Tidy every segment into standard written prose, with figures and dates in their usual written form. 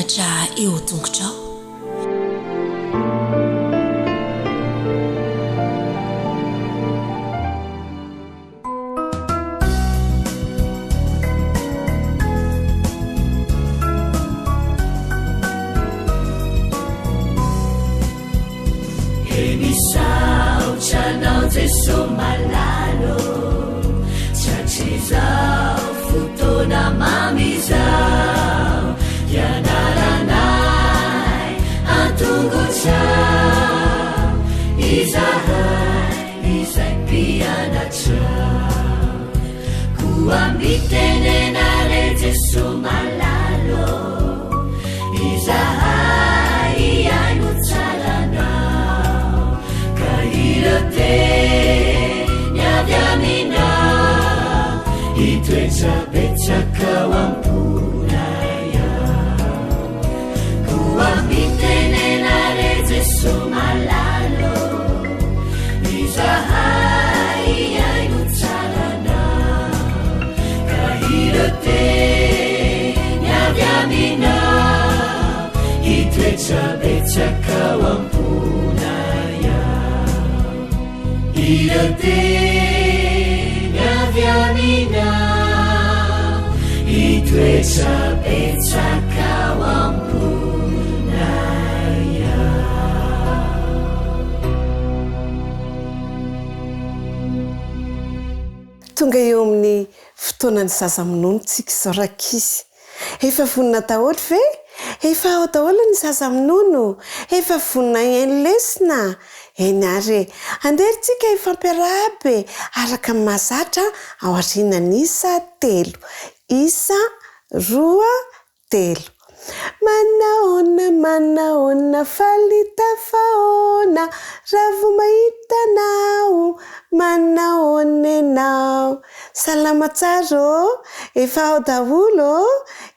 mianatra eo tongotrao. Emisaucanao Jesu malalo chachizao futona mamizao yanaranai antunguchao izahai izaipianachao kuambitenenare Jesu malalo izahai iainucharanao kahirote nyavyamina itwechapechakawampunaya kuambitenenare Jesu malalo izahai iainucharanao kahirote nyavyamina itwechapechakawampunaya irote nyavyamina itwechapechakawampunaya. Tonga eo amin'ny fotoanany zaza minonontsika izao rakizy. Efa vonina daholo ve? Efa ao daholo ny zaza minono? Efa vonina eny lesina? Eny are, anderitsika ifampiarabe araka ny mahazatra ao aorianany isa 3. Isa 2:3. Manaona falita faona raha vo mahitanao manaona enao. Salama tsara efa ao daholo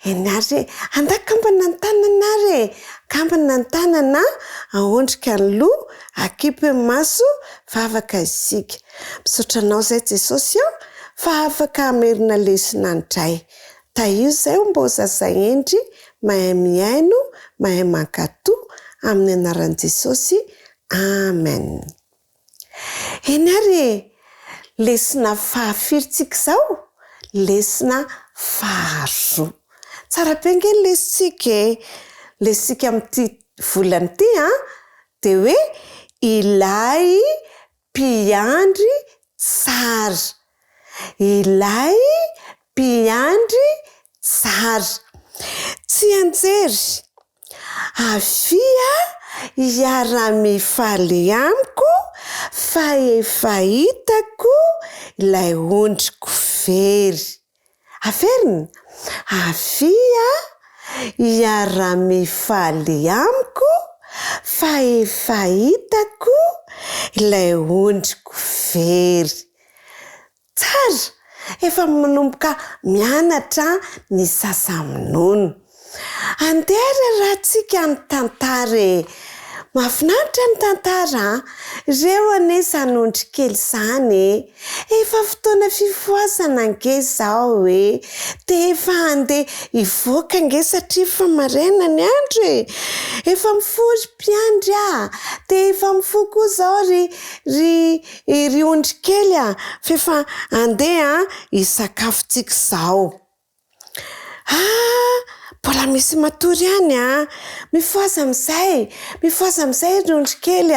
eny are, andakambana ny tanana are, kambana ny tanana aondrika ny loha akipy ny maso vavaka isika. Misaotranao zay Jesosy fa afaka amerina lesina andray. Taio zay mbo zazay endry mahay miaino mahay mankatoa amin'ny anaran'i Jesosy. Amen. Eny are, lesina fahafiritsika zao, lesina faharoa. Tsara penga ny lesitsika lesitsika amin'ity volany ity de hoe ilay mpiandry tsara. Ilay mpiandry tsara. Tsy anjery avia iara-mifaly amiko fa efa hitako ilay ondriko very. Averina? Avia iara-mifaly amiko fa efa hitako ilay ondriko very. Tsara, efa manomboka mianatra ny zaza minono. Andera raha tsika ny tantara. Mahafinaritra ny tantara. Ireo anesany ondry kely zany. Efa fotoana fifoasana nge zao de efa andeha ivoaka nge satria fa maraina ny andro efa mifory mpiandry de efa mifoko zao ry ondry kely fa efa andeha isakafotsika zao. Mbola misy matory ihany mifoaza amizay ry ondry kely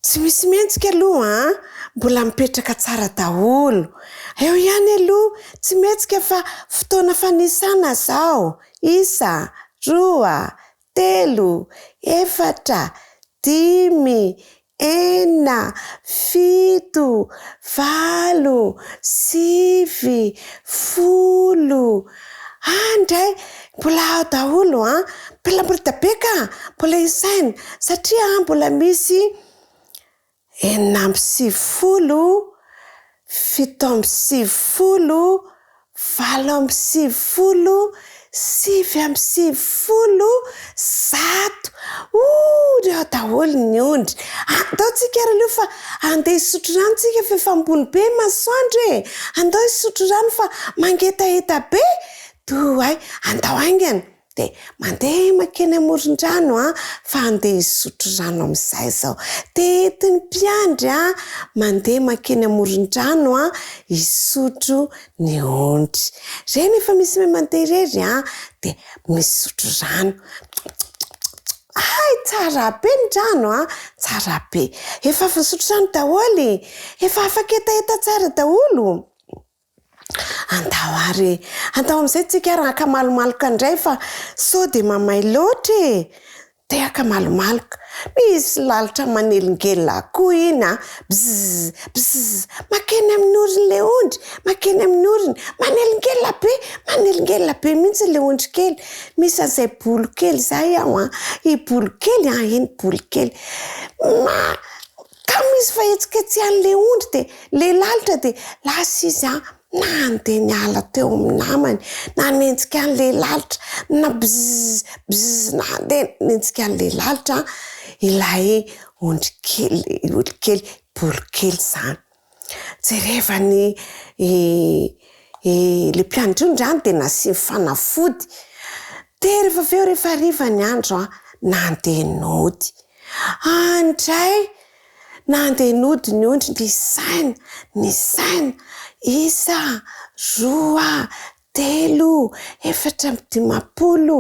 tsy misy miantsika aloha mbola mipetraka tsara daholo. Eo ihany aloha tsy miantsika fa fotoana fanisana zao. Isa 2, 3, 4, 5, 6, 7, 8, 9, 10. Andray mbola ao daholo mbola mboridabeka mbola isaina satria mbola misy 9, 10, 7, 10, 8, 10, 7, 10, 100. Reo daholo ny ondry. Ataotsika reo fa andeha isotro rano tsika fa efa ambony be masoandro andao isotro rano fa mangetaheta be. Toay andao aingana de mandeha makeny amoron-drano fa andeha hisotro rano amin'izay zao. De entiny mpiandry mandeha makeny amoron-drano hisotro ny ondry. Reny efa misy mandeha irery de misotro rano. Ay, tsara be ny rano tsara be. Efa misotro rano daholo, efa afaka etaeta tsara daholo. Andao amin'izay tsika araka malomaloka indray fa sao de mamay loatra de aka malomaloka. Misy lalitra manelingelina koa iny bzz makeny amin'ny oriny le ondry, makeny amin'ny oriny manelingelina be mihitsy le ondry kely. Misy an'izay bolo kely zay i bolo kely iny bolo kely ka misy fahetsiketsihan'le ondry de le lalitra de lasa izy na andeha niala teo amin'ny namany na nentsika an'le lalitra na bzz na andeha nentsika an'le lalitra ilay ondry kely bolo kely zany. Jerevany le mpiandry ondry de nasiany fanafody de rehefa hariva ny andro na andeha nody andray na andeha nody ny ondry ny saina isa 2 3 4 dimapolo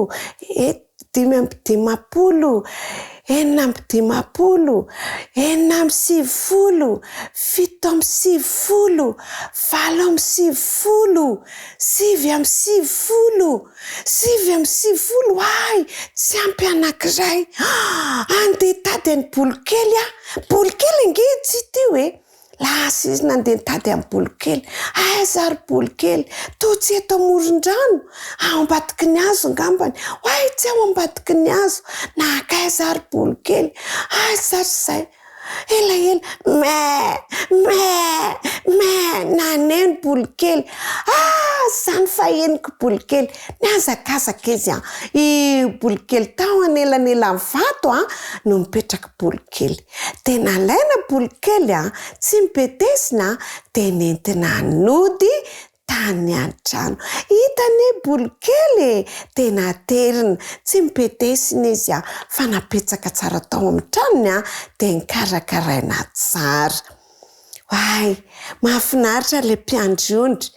5 enina amby sivifolo 7 amby sivifolo 8 amby sivifolo 9 amby sivifolo 10 amby sivifolo ay tsy ampy anankiray andeha tady any bolo kely ngidy ty lasa izy nandeha tady amin'ny bolo kely. Ay zary bolo kely toa tsy eto amoron-drano ao ambadiky ny hazo ngambany. Ay tsy ao ambadiky ny hazo na akay zary bolo kely. Ay zary zay ela naneno bolo kely. Zany faheniko bolo kely niazakazaka izy i bolo kely tao anelanela ny vato no mipetraka bolo kely. De nalaina bolo kely tsy mipetesina de nentina nody tany an-trano. Hitane bolo kely de naterina tsy mipetesina izy fa napetsaka tsara tao amin'ny tranony de nikarakaraina tsara. Ay, mahafinaritra le mpiandry ondry.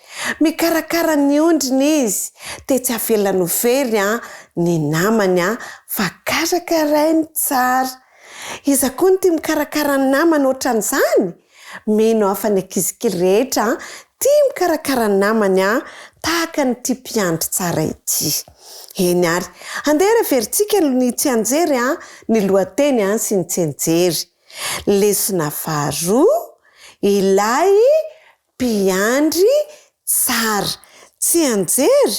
Mikarakara ny ondriny izy de tsy avelany ho very ny namany fa karakarainy tsara. Iza koa ny tia mikarakara ny namany ohatran'izany? Mino afa ny ankizikely rehetra tia mikarakara ny namany tahaka ny tia mpiandry tsara ity. Eny ary andeha reverintsika ny tsy anjery ny lohateny sy ny tsy anjery. Lesona faharoa, ilay mpiandry tsara. Tsy anjery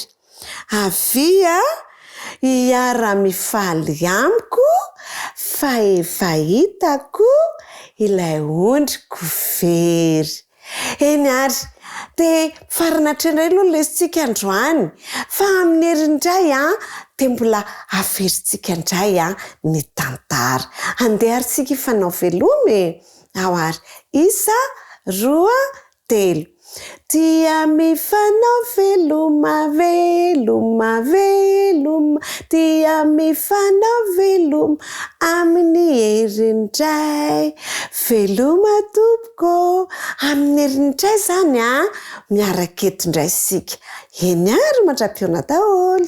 avia hiara-mifaly amiko fa efa hitako ilay ondriko very. Eny ary de farana hatrendray aloha lesitsika androany fa amin'ny herindray de mbola averintsika indray ny tantara. Andeha ary tsika ifanao velomy ao ary 1 2 3 tia mifanao veloma tia mifanao veloma amin'ny herindray veloma tompoko amin'ny herindray zany miaraka eto indray sika. Eny ary mandra-piona daholo.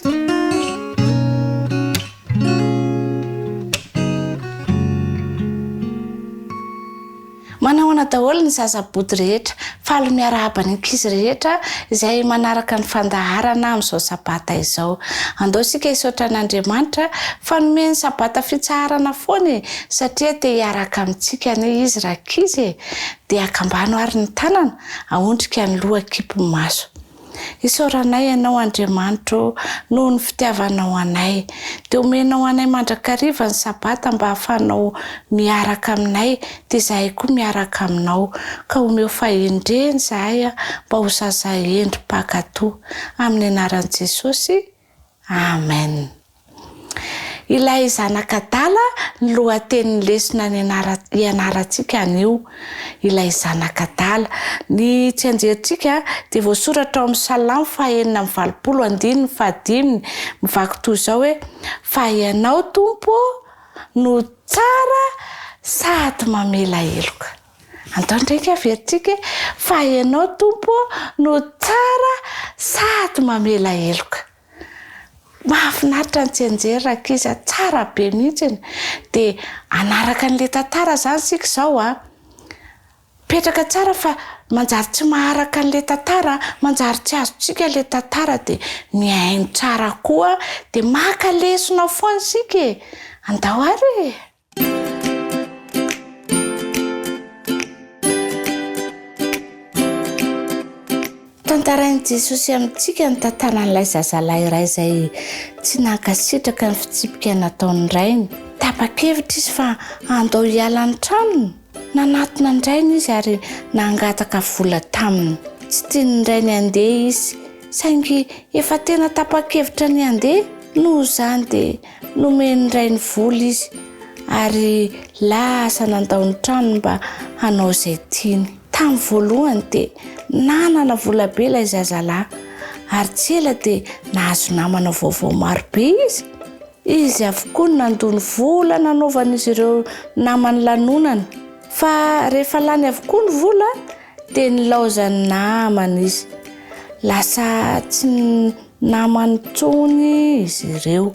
Manahoana daholo ny zazabody rehetra, faly miarahaba ny ankizy rehetra izay manaraka ny fandaharana amin'izao sabata izao. Andao sika hisaotra an'Andriamanitra fa nomeny sabata fitsaharana foana satria te hiaraka amintsika ny izy rakizy dia akambano ary ny tanana ahondrika ny loha kipy maso. Isaoranay ianao Andriamanitra noho ny fitiavanao anay. Dia omenao anay mandrakariva ny sabata mba hahafanao miaraka aminay dia izahay koa miaraka aminao. Ka omeo fahendreny izahay mba ho zaza endrim-pakatoa. Amin'ny anaran'i Jesosy. Amen. ilay zanakadala ny lohatenin'ny lesona ianarantsika anio. Ilay zanakadala ny tsy anjerintsika dia voasoratra ao amin'ny Salamo 4:25 mivaky toy izao hoe fa ianao Tompo no tsara sady mamela heloka. Andao ndraiky averintsika fa ianao Tompo no tsara sady mamela heloka. Mahafinaritra ny tsy anjery rakiza tsara be mihitsy dia anaraka an'ilay tantara zany sika izao petraka tsara fa manjary tsy maharaka an'ilay tantara, manjary tsy azontsika ilay tantara dia miaino tsara koa dia maka lesona foana sika. Andao ary tantarain'i Jesosy amintsika ny tantaran'ilay zazalahy iray izay tsy nankasitraka ny fitsipika nataony rainy. Tapa-kevitra izy fa andao hiala ny tranony. Nanatona ny rainy izy ary nangataka vola taminy. Tsy tiany rainy handeha izy saingy efa tena tapa-kevitra ny handeha. Noho izany dia nomeny rainy vola izy ary lasa nandao ny tranony mba hanao izay tiany. Tamin'ny voalohany dia nanana vola be ilay zazalahy ary tsy ela dia nahazo namana vaovao maro be izy. Izy avokoa no nandony vola nanaovan'izy ireo namany lanonana. Fa rehefa lany avokoa ny vola dia nilaozany namany izy. Lasa tsy namany tsony izy ireo.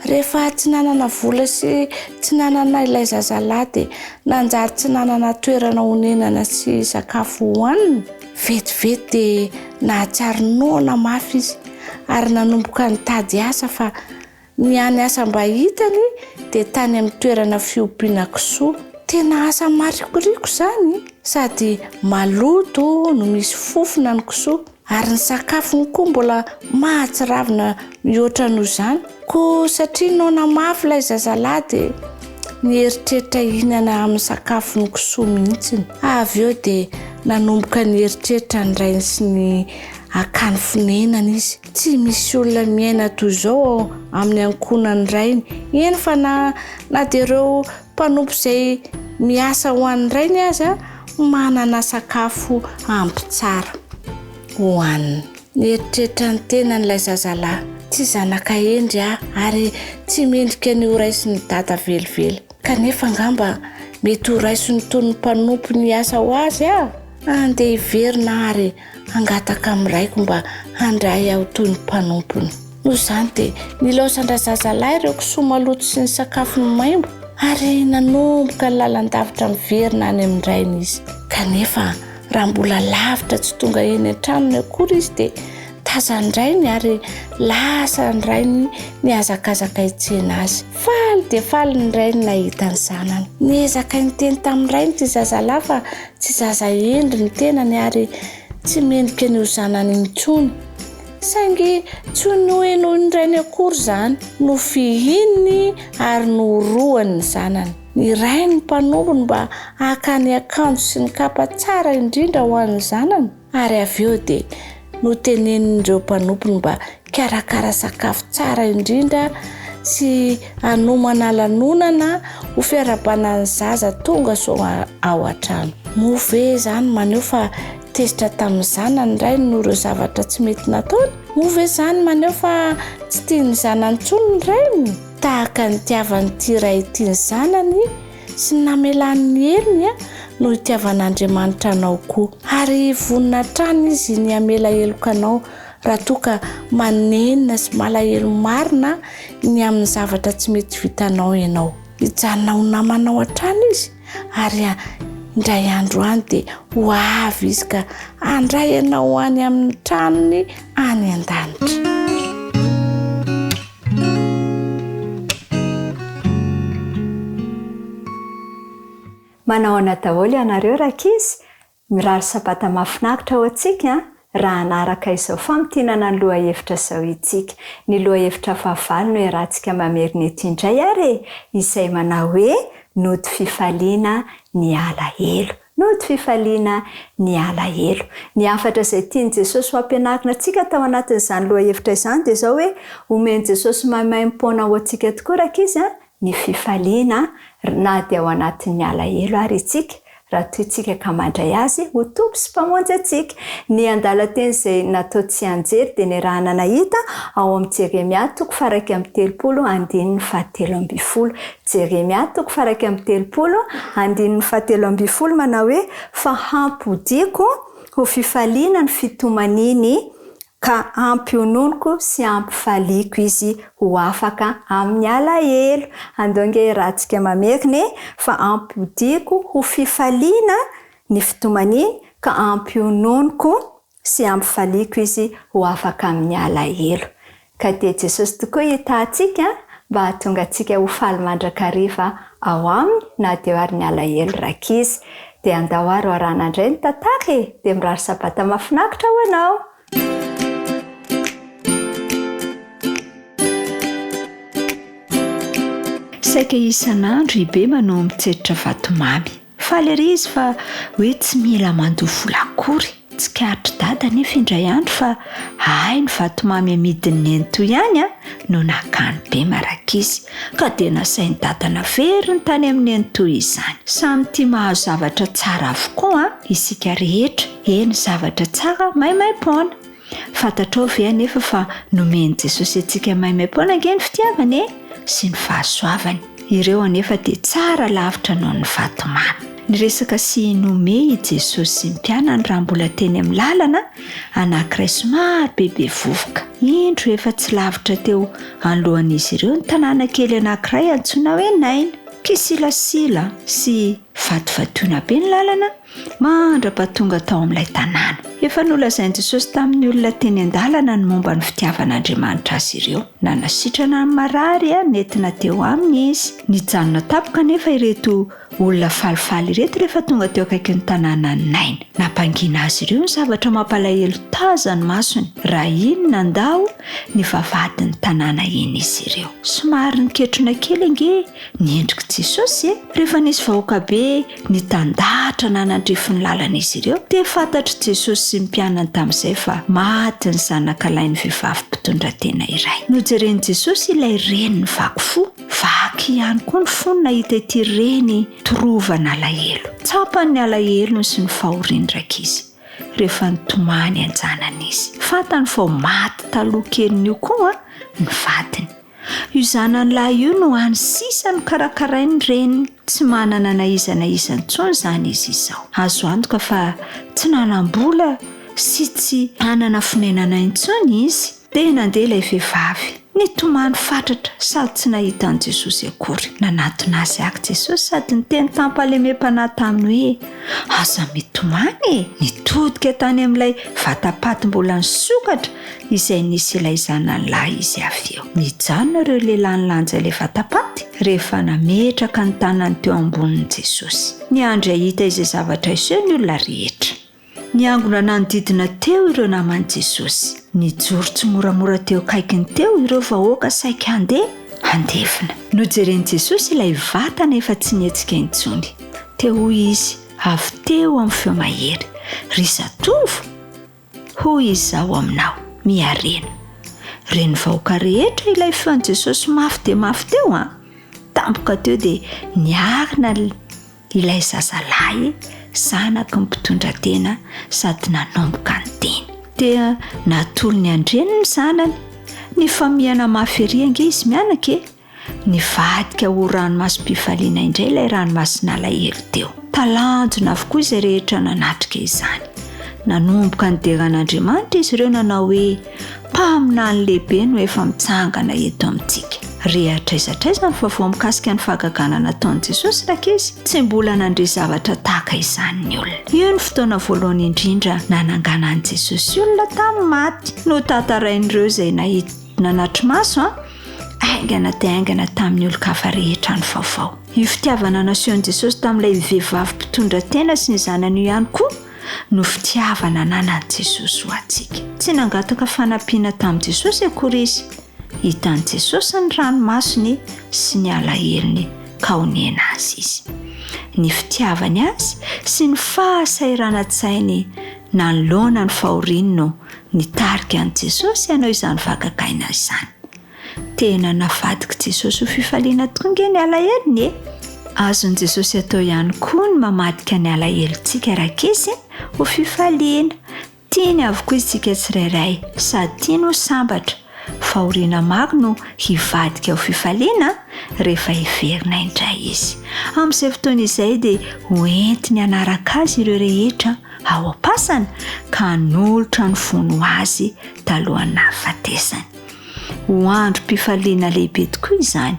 Rehefa tsy nanana vola sy tsy nanana ilay zazalahy dia nanjary tsy nanana toerana honenana sy sakafo hohanina. Vetivety dia nahatsiaro noana mafy izy ary nanomboka nitady asa fa ny any asa mba hitany dia tany amin'ny toerana fiompiana kisoa. Tena asa marikoriko izany sady maloto no misy fofona ny kisoa ary ny sakafony koa mbola mahatsiravina mihoatra noho izany. Koa satria noana mafy ilay zazalahy dia nieritreritra hihinana amin'ny sakafony kisoa mihitsy. Avy eo dia nanomboka nieritreritra ny rainy sy ny akany fonenana izy. Tsy misy olona miaina toy izao amin'ny ankonany rainy. Eny fa na dia ireo mpanompo izay miasa ho an'ny rainy azy manana sakafo ampy tsara hohaniny. Nieritreritra ny tenan'ilay zazalahy. Tsy zanaka endry ary tsy mendrika ny ho raisy ny dada velively. Kanefa angamba mety ho raisy ny toy ny mpanompo ny asa ho azy andeha hiverina ary hangataka amin'ny raiko mba handray aho toy ny mpanompony. Noho izany dia nilaozandra zazalahy ireo kisoa maloto sy ny sakafony maimbo ary nanomboka ny lalan-davitra miverina any amin'ny rainy izy. Kanefa raha mbola lavitra tsy tonga eny an-tranony akory izy dia tazany rainy ary lasa ny rainy niazakazaka hitsena azy. Faly dia faly ny rainy nahita ny zanany. Niezaka niteny tamin'ny rainy ty zazalahy fa tsy zaza endry ny tenany ary tsy mendrika ny ho zanany intsony. Saingy tsy noe noho ny rainy akory izany no fihininy ary no roany ny zanany. Ny rainy mpanompony mba hakany akanjo sy ny kapa tsara indrindra ho an'ny zanany ary avy eo dia notenenin'ireo mpanompony mba karakara sakafo tsara indrindra sy hanomana lanonana ho fiarabanan'ny zaza tonga so ao an-trano. Move zany maneho fa tezitra tamin'ny zanany rainy no ireo zavatra tsy mety nataony. Move zany maneho fa tsy tiany zanany tsony ny rainy. Tahaka ny tiavany ity ray ity ny zanany sy namelan'ny heliny no itiavan'Andriamanitra anao koa. Ary vonina trano izy ny amela heloka anao raha toka manenina sy malahelo marina ny amin'ny zavatra tsy mety vitanao ianao. Hijanona ho namanao an-trano izy ary indray andro any dia ho avy izy ka handray anao any amin'ny tranony any an-danitra. Manao ana daholo ianareo rakizy, mirary sabata mahafinaritra ho antsika raha anaraka izao famtinana ny lohahevitra izao itsika. Ny lohahevitra fahavalo no iarahantsika mamerina eto indray ary izay manao hoe nody fifaliana ny alahelo. no ty fifaliana ny alahelo. Ny afatra izay tiany Jesosy ho ampianarina antsika tao anatin'izany lohahevitra izany dia izao hoe omeny Jesosy maimaimpona ho antsika tokoa rakizy ny fifaliana na dia ao anatin'ny alahelo ary itsika raha toy tsika ka mandray azy ho tompo sy mpamonjy antsika. Ny andalateny izay natao tsy anjery dia ny raha nahita ao amin'ny Jeremia 1:7-7. Jeremia 1:7-7 manao hoe fa hampodiako ho fifaliana ny fitomaniny ka ampiononiko sy ampifaliako izy ho afaka amin'ny alahelo. Andonge rahantsika mameriny fa ampodiako ho fifaliana ny fitomaniny ka ampiononiko sy ampifaliako izy ho afaka amin'ny alahelo. Ka dia Jesosy tokoa hitantsika mba hahatonga antsika ho faly mandrakariva ao aminy na dia ary ny alahelo rakizy. Dia andao ary arahana indray ny tantara dia mirary sabata mahafinaritra ho anao. Saika isan'andro ibe manao mitsehatra vatomamy. Faly ery izy fa hoe tsy mila mandoa vola akory. Tsy karitry dada nefa indray andro fa ny vatomamy amidin'ny ento ihany no nakany be marakizy. Ka dia nasainy dadana very ny tany amin'ny ento izany. Samy tia mahazo zavatra tsara avokoa isika rehetra. Eny zavatra tsara maimaimpona. Fantatrao ve anefa fa nomeny Jesosy antsika maimaimpona ange ny fitiavany sy ny fahasoavany. Ireo anefa dia tsara lavitra noho ny vatomamy. Ny resaka sy nome i Jesosy sy ny mpianany raha mbola teny amin'ny lalana anankiray somary bebe vovoka. Indro efa tsy lavitra teo anohan'izy ireo ny tanàna kely anankiray antsoina hoe Naina. Kisilasila sy vatovatoina be ny lalana mandra-pahatonga tao amin'ilay tanàna. Efa nolazainy Jesosy tamin'ny olona teny an-dalana ny momba ny fitiavan'Andriamanitra azy ireo. Nanasitrana ny marary nentina teo aminy izy. Nijanona tapoka nefa ireto olona falifaly ireto rehefa tonga teo akaiky ny tanàna ny Naina. Nampangina azy ireo ny zavatra mampalahelo taza ny masony. Raha iny nandao ny vavadin'ny tanàna iny izy ireo. Somary niketrona kely ange niendrika Jesosy rehefa nisy vahoaka be nitandahatra nanandrify ny lalana izy ireo. Dia fantatry Jesosy sy ny mpianany tamin'izay fa maty ny zanakalain'ny vehivavy mpitondra tena iray. Nojereny Jesosy ilay reny ny vaky fo. Vaky ihany koa ny fony nahita ity reny torovana alahelo. Tsapany alahelo sy ny fahoriany rakizy. Rehefa nitomany anjanany izy. Fantany fa maty taloha keliny io koa ny vadiny. Io zanany lahy io no any sisa ny karakarainy reniny. Tsy manana naizana izantsony zany izy izao. Azo antoka fa tsy nanambola sy tsy anana fonenana intsony izy. Dia nandeha ilay vehivavy. Nitomany fatratra sady tsy nahita an Jesosy akory. Nanatona azy ak Jesosy sady niteny tampalemem-panahy taminy hoe aza mitomany. Nitodika tany amin'ilay vatapaty mbola nisokatra izay nisy ilay zanany lahy izy avy eo. Nijanona ireo lehilahy nilanja ilay vatapaty rehefa nametraka ny tanany teo ambonin'i Jesosy. Ny andro ahita izay zavatra iseho ny olona rehetra. Niangona nanodidina teo ireo naman'i Jesosy. Nijoro tsy moramora teo akaikiny teo ireo vahoaka saika andefina. Nojereny Jesosy ilay vatana efa tsy nietsika intsony. Teo izy avy teo amin'ny feo mahery. Ry zatovo, hoy izy zao aminao, miarena. Reny vahoaka rehetra ilay feon'i Jesosy mafy dia mafy teo tampoka teo dia niarina ilay zazalahy zanaky ny mpitondra tena sady nanomboka ny teny. Dia natolo ny andreny ny zanany. Ny famihana mafy ery ange izy mianaka nivadika ho ranomasim-pifaliana indray ilay ranomasina alahelo teo. Talanjona avokoa izay rehetra nanatrika izany. Nanomboka ny deran'Andriamanitra izy ireo nanao hoe mpaminany lehibe no efa mitsangana eto amintsika. Rehatraizatraiza ny vaovao mikasika ny fahagagana nataon'i Jesosy rakizy. Tsy mbola nandre zavatra tahaka izany ny olona. Io ny fotoana voalohany indrindra nanangana an'i Jesosy olona tamin'ny maty. No tantarain'ireo izay nanatry maso aingana dia aingana tamin'ny olon-kafa rehetra ny vaovao. Io fitiavana nasehon'i Jesosy tamin'ilay vehivavy mpitondra tena sy ny zanany io ihany koa no fitiavana nanan'i Jesosy ho antsika. Tsy nangataka fanampiana tamin'i Jesosy akory izy. Hitan'i Jesosy ny ranomasony sy ny alahelony ka honena azy izy. ny fitiavany azy sy ny fahasairana-tsainy nanoloana ny fahorinino nitarika an' Jesosy ianao izany vakakaina izany. Tena navadika Jesosy ho fifaliana tonga ny alahelo azon' Jesosy atao ihany koa ny mamadika ny alahelontsika rakisy ho fifaliana. Tiany avokoa isika tsirairay sady tiany ho sambatra fahoriana maro no hivadika ho fifaliana rehefa hiverina indray izy. Amin'izay fotoana izay dia hoentiny hanaraka azy ireo rehetra ao am-pasana ka nolotra ny vono azy talohan'ny hafatesany. Ho androm-pifaliana lehibe tokoa izany,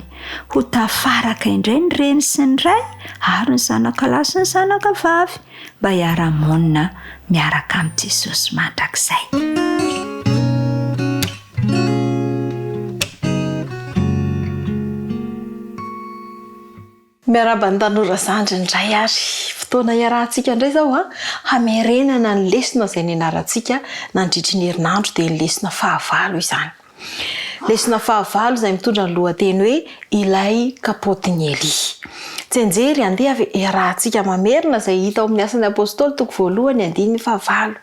ho tafaraka indray ny reny sy ny ray ary ny zanaka lahy sy ny zanaka vavy mba hiara-monina miaraka amin'ny Jesosy mandrakizay. Miarabany tanora zandry indray ary fotoana iarahantsika indray zao hamerenana ny lesona izay nianarantsika nandritry ny herinandro dia ny lesona fahavalo izany. Lesona fahavalo izay mitondra ny lohateny hoe ilay kapotin'ny Elia. Tsenjery andeha iarahantsika mamerina izay hita ao amin'ny asan'ny apôstôly toko voalohany andininy fahavalo.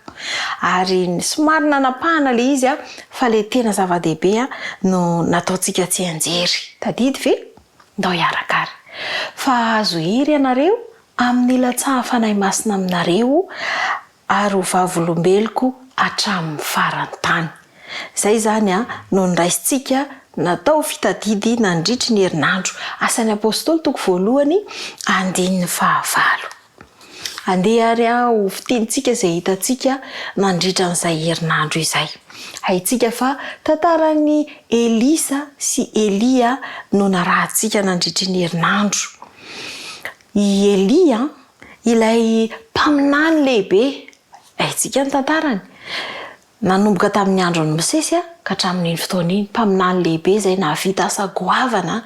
Ary somary nanapahana le izy fa le tena zava-dehibe no nataontsika tsy anjery. Tadidy ve? Ndao hiarakary. Fa azo iry ianareo amin'ny latsaha fanahy masina aminareo ary ho vavolombeloko hatramin'ny farantany. Izay zany no niraisintsika natao fitadidy nandritry ny herinandro asan'ny apôstôly toko voalohany andininy fahavalo. Andeha ary ho fitenitsika izay hitantsika nandritra an'izay herinandro izay. Haitsika fa tantaran'ny Elisa sy Elia no narahantsika nandritry ny herinandro. I Elia ilay mpaminany lehibe, haitsika ny tantarany. Nanomboka tamin'ny andron'ny Mosesy ka hatramin'ny fotoan'iny mpaminany lehibe izay nahavita asa goavana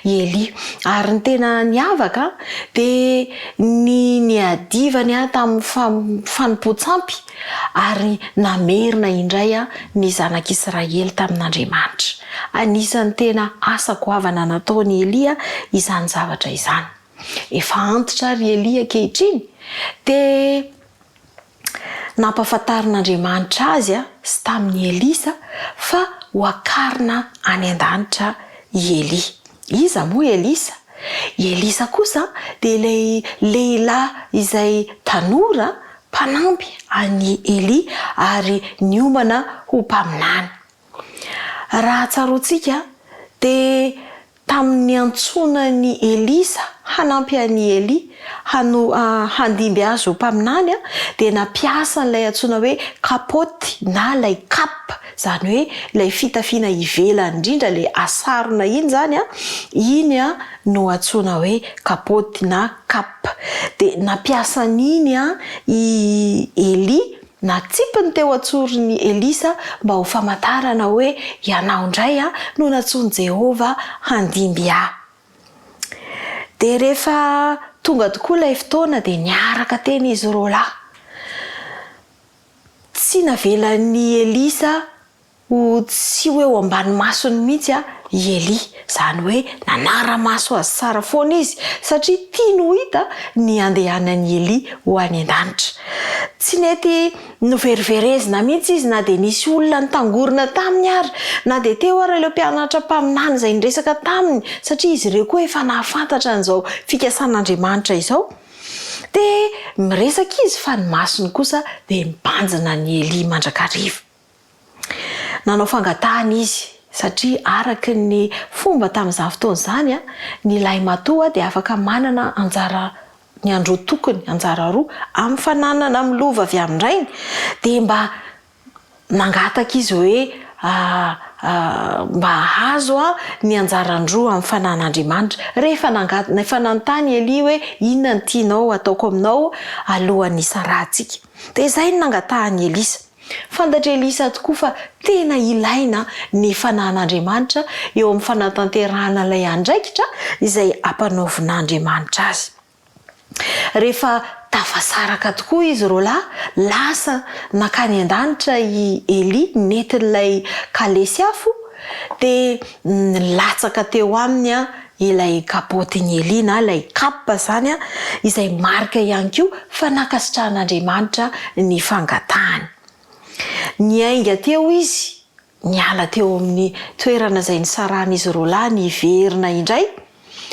i Elia. Ary ny tena niavaka dia ny niadivany tamin'ny fanompoantsampy ary namerina indray ny zanak'Israely tamin'Andriamanitra. Anisan'ny tena asa goavana nataony Elia izany zavatra izany. Efa antitra ary Elia ankehitriny dia nampafantarin'Andriamanitra azy sy tamin'ny Elisa fa ho akarina any an-danitra i Elia. Iza moa Elisa? I Elisa kosa dia ilay lehilahy izay tanora mpanampy any Elia ary niomana ho mpaminany. Raha tsaroantsika dia tamin'ny antsonany Elisa hanampy any Elia handimby azy ho mpaminany dia napiasa n'ilay antsona hoe kapoty na ilay kapa, izany hoe ilay fitafiana ivelany indrindra ilay asarona iny zany iny no antsona hoe kapoty na kapa. Dia napiasa n'iny i Elia natsipiny teo antsorin'ny Elisa mba ho famantarana hoe ianao indray no natsony Jehova handimby ahy. Dia rehefa tonga tokoa ilay fotoana dia niaraka teny izy roa lahy. Tsy navelan'ny Elisa ho tsy hoe ho ambany masony mihitsy i Elia, izany hoe nanara-maso azy tsara foana izy satria tia no hita ny andehanan'ny Elia ho any an-danitra. Tsy nety noveriverezina mihitsy izy na dia nisy olona nitangorona taminy ary na dia teo ary ilay mpianatra mpaminany izay niresaka taminy satria izy ireo koa efa nahafantatra an'izao fikasan'Andriamanitra izao. Dia miresaka izy fa ny masony kosa dia mibanjina ny Elia mandrakariva. Nanao fangatahana izy satria araka ny fomba tamin'izany fotoana izany ny lahy matoa dia afaka manana anjara ny andro tokony anjara roa amin'ny fananana amin'ny lova avy amin'irainy dia mba nangataka izy hoe mba hazo ny anjarandroa amin'ny fanan'Andriamanitra. Rehefa nanontany Elia hoe inona ny tianao ataoko aminao alohan'ny isarahantsika. Dia izay no nangatahany Elisa. Fantatra Elisa tokoa fa tena ilaina ny fanan'Andriamanitra eo amin'ny fanatanterahana ilay andraikitra izay ampanaovin'Andriamanitra azy. Rehefa tafasaraka tokoa izy roa lahy, lasa nakany an-danitra i Elia nentin'ilay kalesy afo dia nilatsaka teo aminy ilay kapotin'ny Elina ilay kapa zany a izay marika ihany koa fa nakasitrahan'Andriamanitra ny fangatahany. Ny ainga teo izy niala teo amin'ny toerana izay nisaran'izy roa lahy niverina indray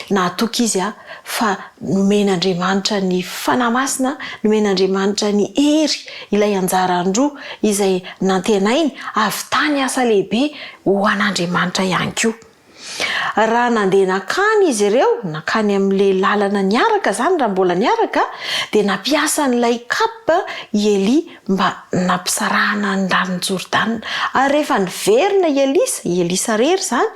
nahatoka izy fa nomen'Andriamanitra ny fanamasina, nomen'Andriamanitra ny hery ilay anjarandroa izay nantenainy avy tany asa lehibe ho an'Andriamanitra ihany koa. Raha nandeha nakany izy ireo nakany amin'le lalana niaraka zany raha mbola niaraka dia nampiasa n'ilay kapa Eli mba nampisarahana ny ranon'ny Jordana ary rehefa niverina Elisa rery zany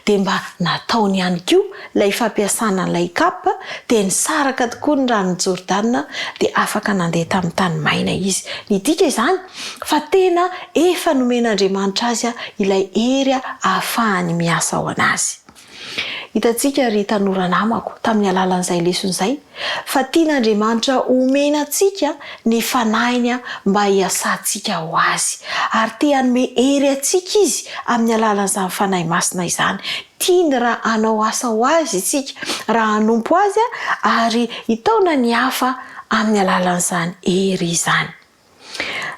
dia mba nataony ihany koa ilay fampiasana n'ilay kapa dia nisaraka tokoa ny ranon'ny Jordana dia afaka nandeha tamin'ny tany maina izy. Ny dika izany fa tena efa nomen'Andriamanitra azy ilay hery ahafahany miasa ao anazy. Hitantsika ry tanora namako tamin'ny alalan'izay leson'izay fa tian'Andriamanitra omenantsika ny fanahiny mba hiasantsika ho azy ary te hanome hery antsika izy amin'ny alalan'izany fanahy masina izany. Tiany raha hanao asa ho azy isika raha hanompo azy ary hitaona ny hafa amin'ny alalan'izany hery izany.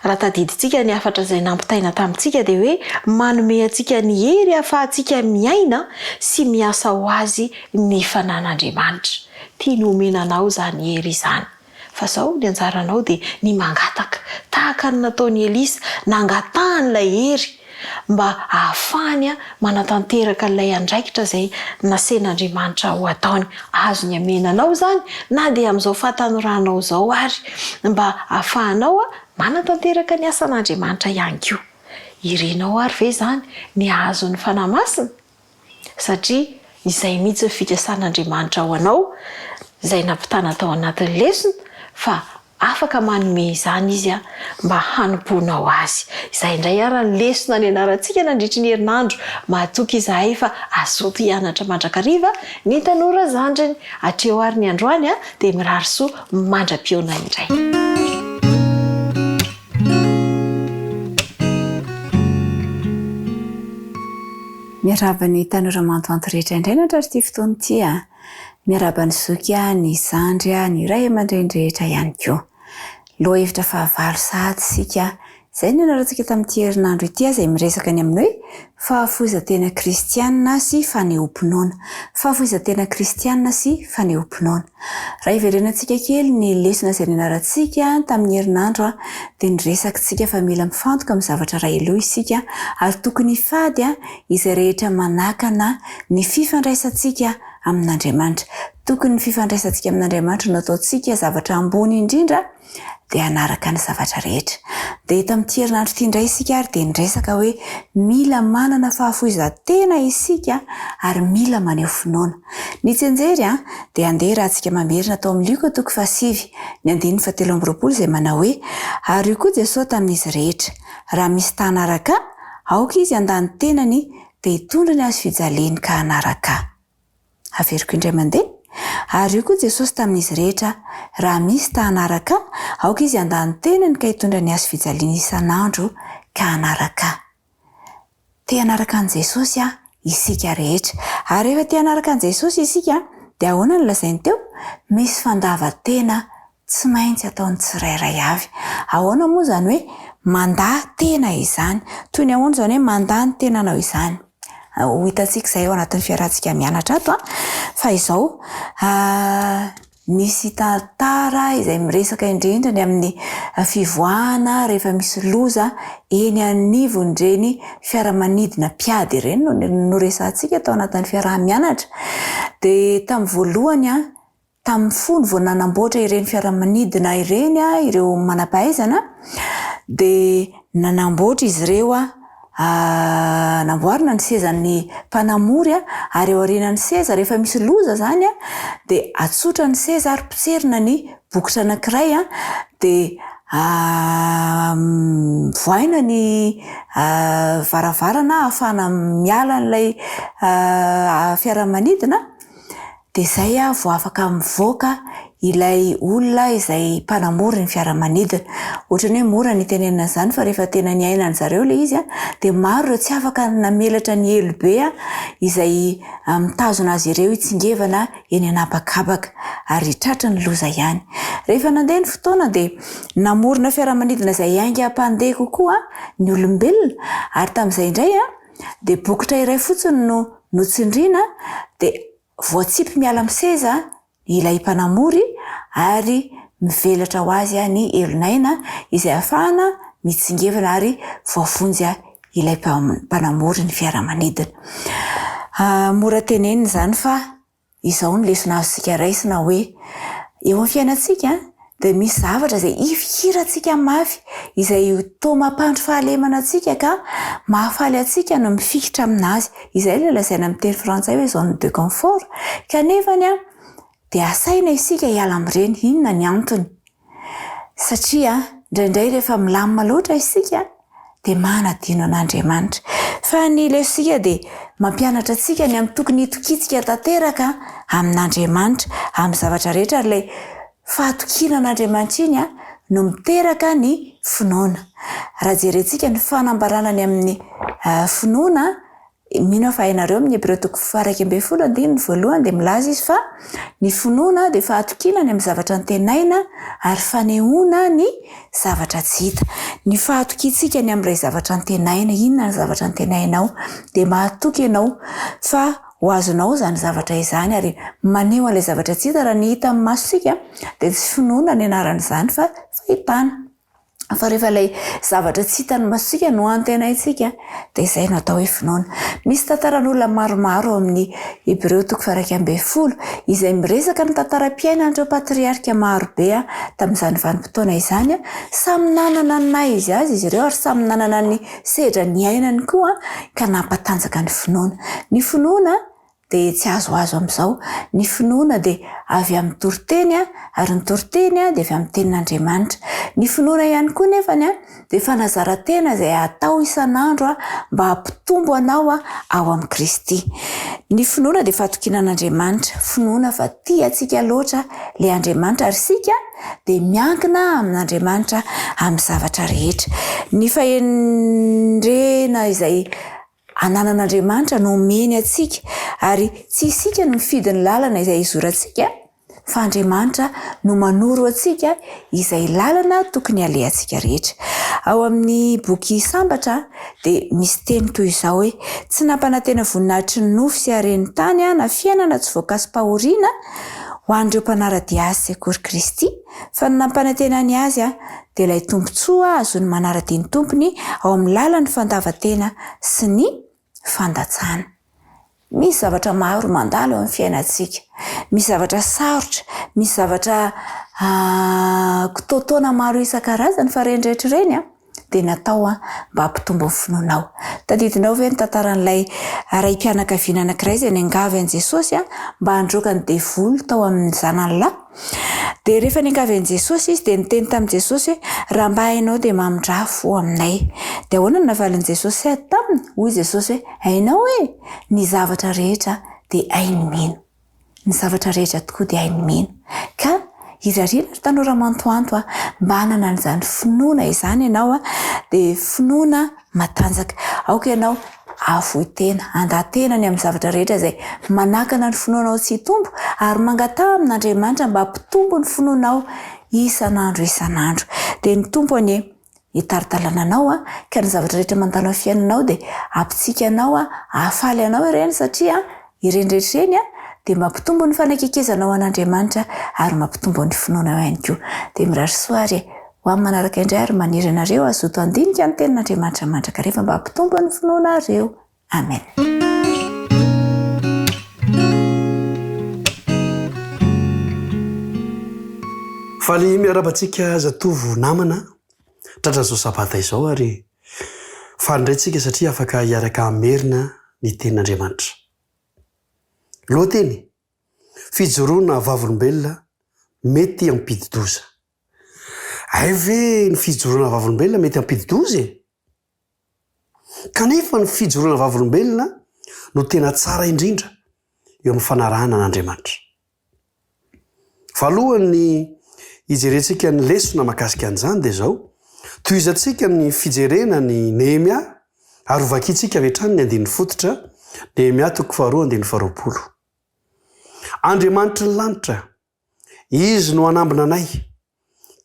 Raha tadiditsika ny afatra izay nampitaina tamintsika dia hoe manome antsika ny hery ahafahantsika miaina sy miasa ho azy ny fanan'Andriamanitra. Tiany omenanao zany hery izany. Fa zao ny anjaranao dia ny mangataka tahaka ny nataon'i Elisa nangatahany ilay hery mba ahafahany manatanteraka ilay andraikitra izay nasen'Andriamanitra ho ataony. Azo ny amenanao zany na dia amin'izao fahatanoranao zao ary mba ahafahanao manatanteraka ny asan'Andriamanitra ihany koa. Irenao ary ve zany ny azo ny fanamasina satria izay mihitsy fikasan'Andriamanitra ho anao izay nampitana tao anatin'ny lesona fa afaka manome izany izy mba hanomponao azy. Izay indray ary ny lesona ny anarantsika nandritry ny herinandro mahatoky izahay fa azoto hianatra mandrakariva ny tanora zandriny. Hatreo ary ny androany dia mirary soa mandra-piona indray. Miaraba ny tanora mantoanto rehetra indray natrarity fotoana ity miaraba ny zoky ny zandry ny ray aman-dreny rehetra ihany koa. Lohahevitra fahavalo sahady sika izay ny anarantsika tamin'ity herinandro ity izay miresaka ny amin'ny hoe fahafoizan-tena kristianina sy fanehoam-pinoana. Fahafoizan-tena kristianina sy fanehoam-pinoana. Raha iverenantsika kely ny lesona izay ny anarantsika tamin'ny herinandro dia niresakitsika fa mila mifantoka amin'ny zavatra iray aloha isika ary tokony fady izay rehetra manakana ny fifandraisantsika amin'Andriamanitra. Tokony ny fifandraisantsika amin'Andriamanitra nataontsika zavatra ambony indrindra dia hanaraka ny zavatra rehetra. Dia eto amin'ity herinandro ity indray isika ary dia niresaka hoe mila manana fahafoizan-tena isika ary mila maneho finoana. Ny tsenjery dia andeha raha antsika mamerina atao amin'ny Luka toko 7 ny 17 izay manao hoe ary io koa Jesosy tamin'izy rehetra raha misy tanaraka aoka izy handany tenany dia hitondra ny azo fijaliany ka hanaraka. Averiko indray mandeha. Ary io koa Jesosy tamin'izy rehetra raha misy tanaraka aoka izy handany tenany ka hitondra ny azo fijaliany isan'andro ka hanaraka. Te hanaraka an' Jesosy isika rehetra ary rehefa te hanaraka an' Jesosy isika dia ahoana no lazainy teo? Misy fandavan-tena tsy maintsy ataony tsirairay avy. Ahoana moa zany hoe mandaha tena izany? Toy ny ahoana zany hoe mandaha ny tenanao izany? Ho hitantsika izay ao anatin'ny fiarahantsika mianatra ato fa izao misy tantara izay miresaka indrindra ny amin'ny fivoahana rehefa misy loza eny anivon'ireny fiaramanidina mpiady ireny no resantsika tao anatin'ny fiaraha-mianatra. Dia tamin'ny voalohany tamin'ny fony vao nanamboatra ireny fiaramanidina ireny ireo manam-pahaizana dia nanamboatra izy ireo namboarina ny sezan'ny mpanamory ary eo aorianan'ny seza rehefa misy loza zany dia atsotra ny seza ary potserina ny bokotra anankiray dia voaina ny varavarana ahafahana miala n'ilay fiaramanidina dia izay vao afaka mivoaka ilay olona izay mpanamory ny fiaramanidina. Ohatrany hoe mora ny tenenina izany fa rehefa tena ny ainany zareo le izy dia maro ireo tsy afaka namelatra ny elobe izay mitazona azy ireo hitsingevana eny anabakabaka ary tratra ny loza ihany. Rehefa nandeha ny fotoana dia namorona fiaramanidina izay hainga mpandeha kokoa ny olombelona ary tamin'izay indray dia bokotra iray fotsiny no notsindriana dia voatsipy miala miseza ilay mpanamory ary mivelatra ho azy ny elonaina izay ahafahana mitsingevana ary voavonjy ilay mpanamory ny fiaramanidina. Mora tenenina izany fa izao ny lesona azontsika raisina hoe eo amin'ny fiainantsika dia misy zavatra izay ifikirantsika mafy izay toa mampandry fahalemana antsika ka mahafaly antsika no mifikitra aminazy. Izay ilay lazaina amin'ny teny frantsay hoe zone de confort. Kanefany dia asaina isika hiala amin'ireny. Inona ny antony? Satria indraindray rehefa milamina loatra isika dia manadino an'Andriamanitra. Fa ny lesika dia mampianatra antsika ny amin'ny tokony hitokitsika tanteraka amin'Andriamanitra amin'ny zavatra rehetra ary ilay fahatokiana an'Andriamanitra iny no miteraka ny finoana. Raha jerentsika ny fanambarana ny amin'ny finoana, mino fa hainareo amin'ny Hébreux 12:1 dia milaza izy fa ny finoana dia fahatokiana ny amin'ny zavatra ntenaina ary fanehoana ny zavatra tsy hita. Ny fahatokiantsika ny amin'ilay zavatra ntenaina, inona ny zavatra ntenainao dia mahatoky ianao fa ho azonao izany zavatra izany ary maneho an'ilay zavatra tsy hita. Raha ny hita amin'ny masosika dia tsy finoana ny anaran'izany fa fahitana. Fa rehefa ilay zavatra tsy hitany masosika no antenaintsika dia izay no atao hoe finoana. Misy tantaran'olona maromaro amin'ny Hébreux 1:20 izay miresaka ny tantaram-piainan'ireo patriarika marobe tamin'izany vanim-potoana izany. Samy nanana ny naha izy azy izy ireo ary samy nanana ny sedra ny ainany koa ka nampatanjaka ny finoana. Ny finoana dia tsy azoazo amin'izao. Ny finoana dia avy amin'ny toriteny ary ny toriteny dia avy amin'ny tenin'Andriamanitra. Ny finoana ihany koa nefany dia fanazarantena izay atao isan'andro mba hampitombo anao ao amin'ny Kristy. Ny finoana dia fahatokiana an'Andriamanitra. Finoana fa tia antsika loatra ilay Andriamanitra ary sika dia miankina amin'Andriamanitra amin'ny zavatra rehetra. Ny fahendrena izay ananan'Andriamanitra no omeny atsika ary tsy isika no mifidy ny lalana izay izorantsika fa Andriamanitra no manoro atsika izay lalana tokony alehantsika rehetra. Ao amin'ny boky Sambatra dia misy teny toy izao hoe tsy nampanantena voninahitry ny nofy sy haren'ny tany na fiainana tsy voakasy-pahoriana ho an'ireo mpanaradia azy sekory Kristy fa ny nampanantena ny azy dia ilay tombontsoa azony manaradia ny tompony ao amin'ny lalan'ny fandavan-tena sy ny fandatsana. Misy zavatra maro mandalo amin'ny fiainantsika. Misy zavatra sarotra, misy zavatra kitotoana maro isan-karazany fa ireny rehetra ireny dia natao mba hampitombo ny finoanao. Tadidinao ve ny tantaran'ilay raim-pianakaviana anankiray izay niangavy an'i Jesosy mba handroaka ny devoly tao amin'ny zanany lahy. Dia rehefa niangavy an'i Jesosy izy dia niteny tamin'i Jesosy hoe raha mba hainao dia mamondrafo aminay. Dia ahoana ny navalin'i Jesosy taminy? Hoy Jesosy hoe hainao ny zavatra rehetra dia hainy mino. Ny zavatra rehetra tokoa dia hainy mino. Ka irariana ry tanora mantoanto mba hanana an'izany finoana izany ianao dia finoana matanjaka. Aoka ianao avoitena, andatena ny amin'ny zavatra rehetra izay manakana ny finoanao tsy hitombo ary mangataha amin'Andriamanitra mba hampitombo ny finoanao isan'andro isan'andro. Dia ny tompony hitaritalana anao ka ny zavatra rehetra mandalo amin'ny fiainanao dia ampitsika anao ahafaly anao ireny satria ireny rehetra ireny dia mampitombo ny fanakekezanao an'Andriamanitra ary mampitombo ny finoanao ihany koa. Dia mirary soary ho amin'ny manaraka indray ary maniry anareo azoto andinika ny tenin'Andriamanitra mandraka rehefa mba hampitombo ny finoanareo. Amen. Faly miarabantsika zatovo namana tratra izao sabata izao ary falindrayntsika satria afaka hiaraka amerina ny tenin'Andriamanitra. Lohateny fijoroana vavolombelona mety ampidi-doza. Ay ve ny fijoroana vavolombelona mety ampidi-doza? Kanefa ny fijoroana vavolombelona no tena tsara indrindra eo amin'ny fanarahana an'Andriamanitra. Valohany ijerentsika ny lesona mahakasika an'izany dia zao toizantsika ny fijerena ny Nehemia ary ovakitsika avetrany ny 9 Nehemia 2:20. Andriamanitra ny lanitra, izy no anambina anay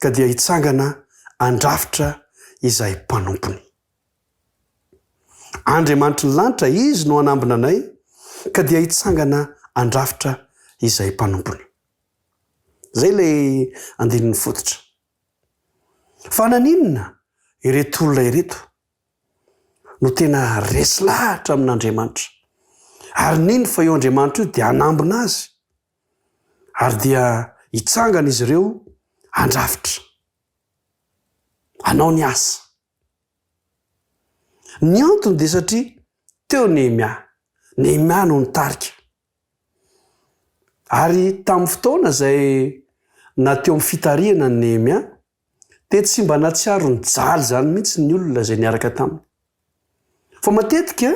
ka dia hitsangana andrafitra izay mpanompony. Andriamanitra ny lanitra, izy no anambina anay ka dia hitsangana andrafitra izay mpanompony. Zay ilay 9. Fa naninona ireto olona ireto no tena resy lahatra amin'Andriamanitra, ary nino fa eo Andriamanitra io dia anambina azy ary dia hitsangana izy ireo andrafitra anao ny asa. Ny antony dia satria teo Nehemia no nitarika, ary tamin'ny fotoana izay na teo amin'ny fitariana ny Nehemia dia tsy mba natsiaro ny jaly zany mihitsy ny olona izay niaraka taminy. Fa matetika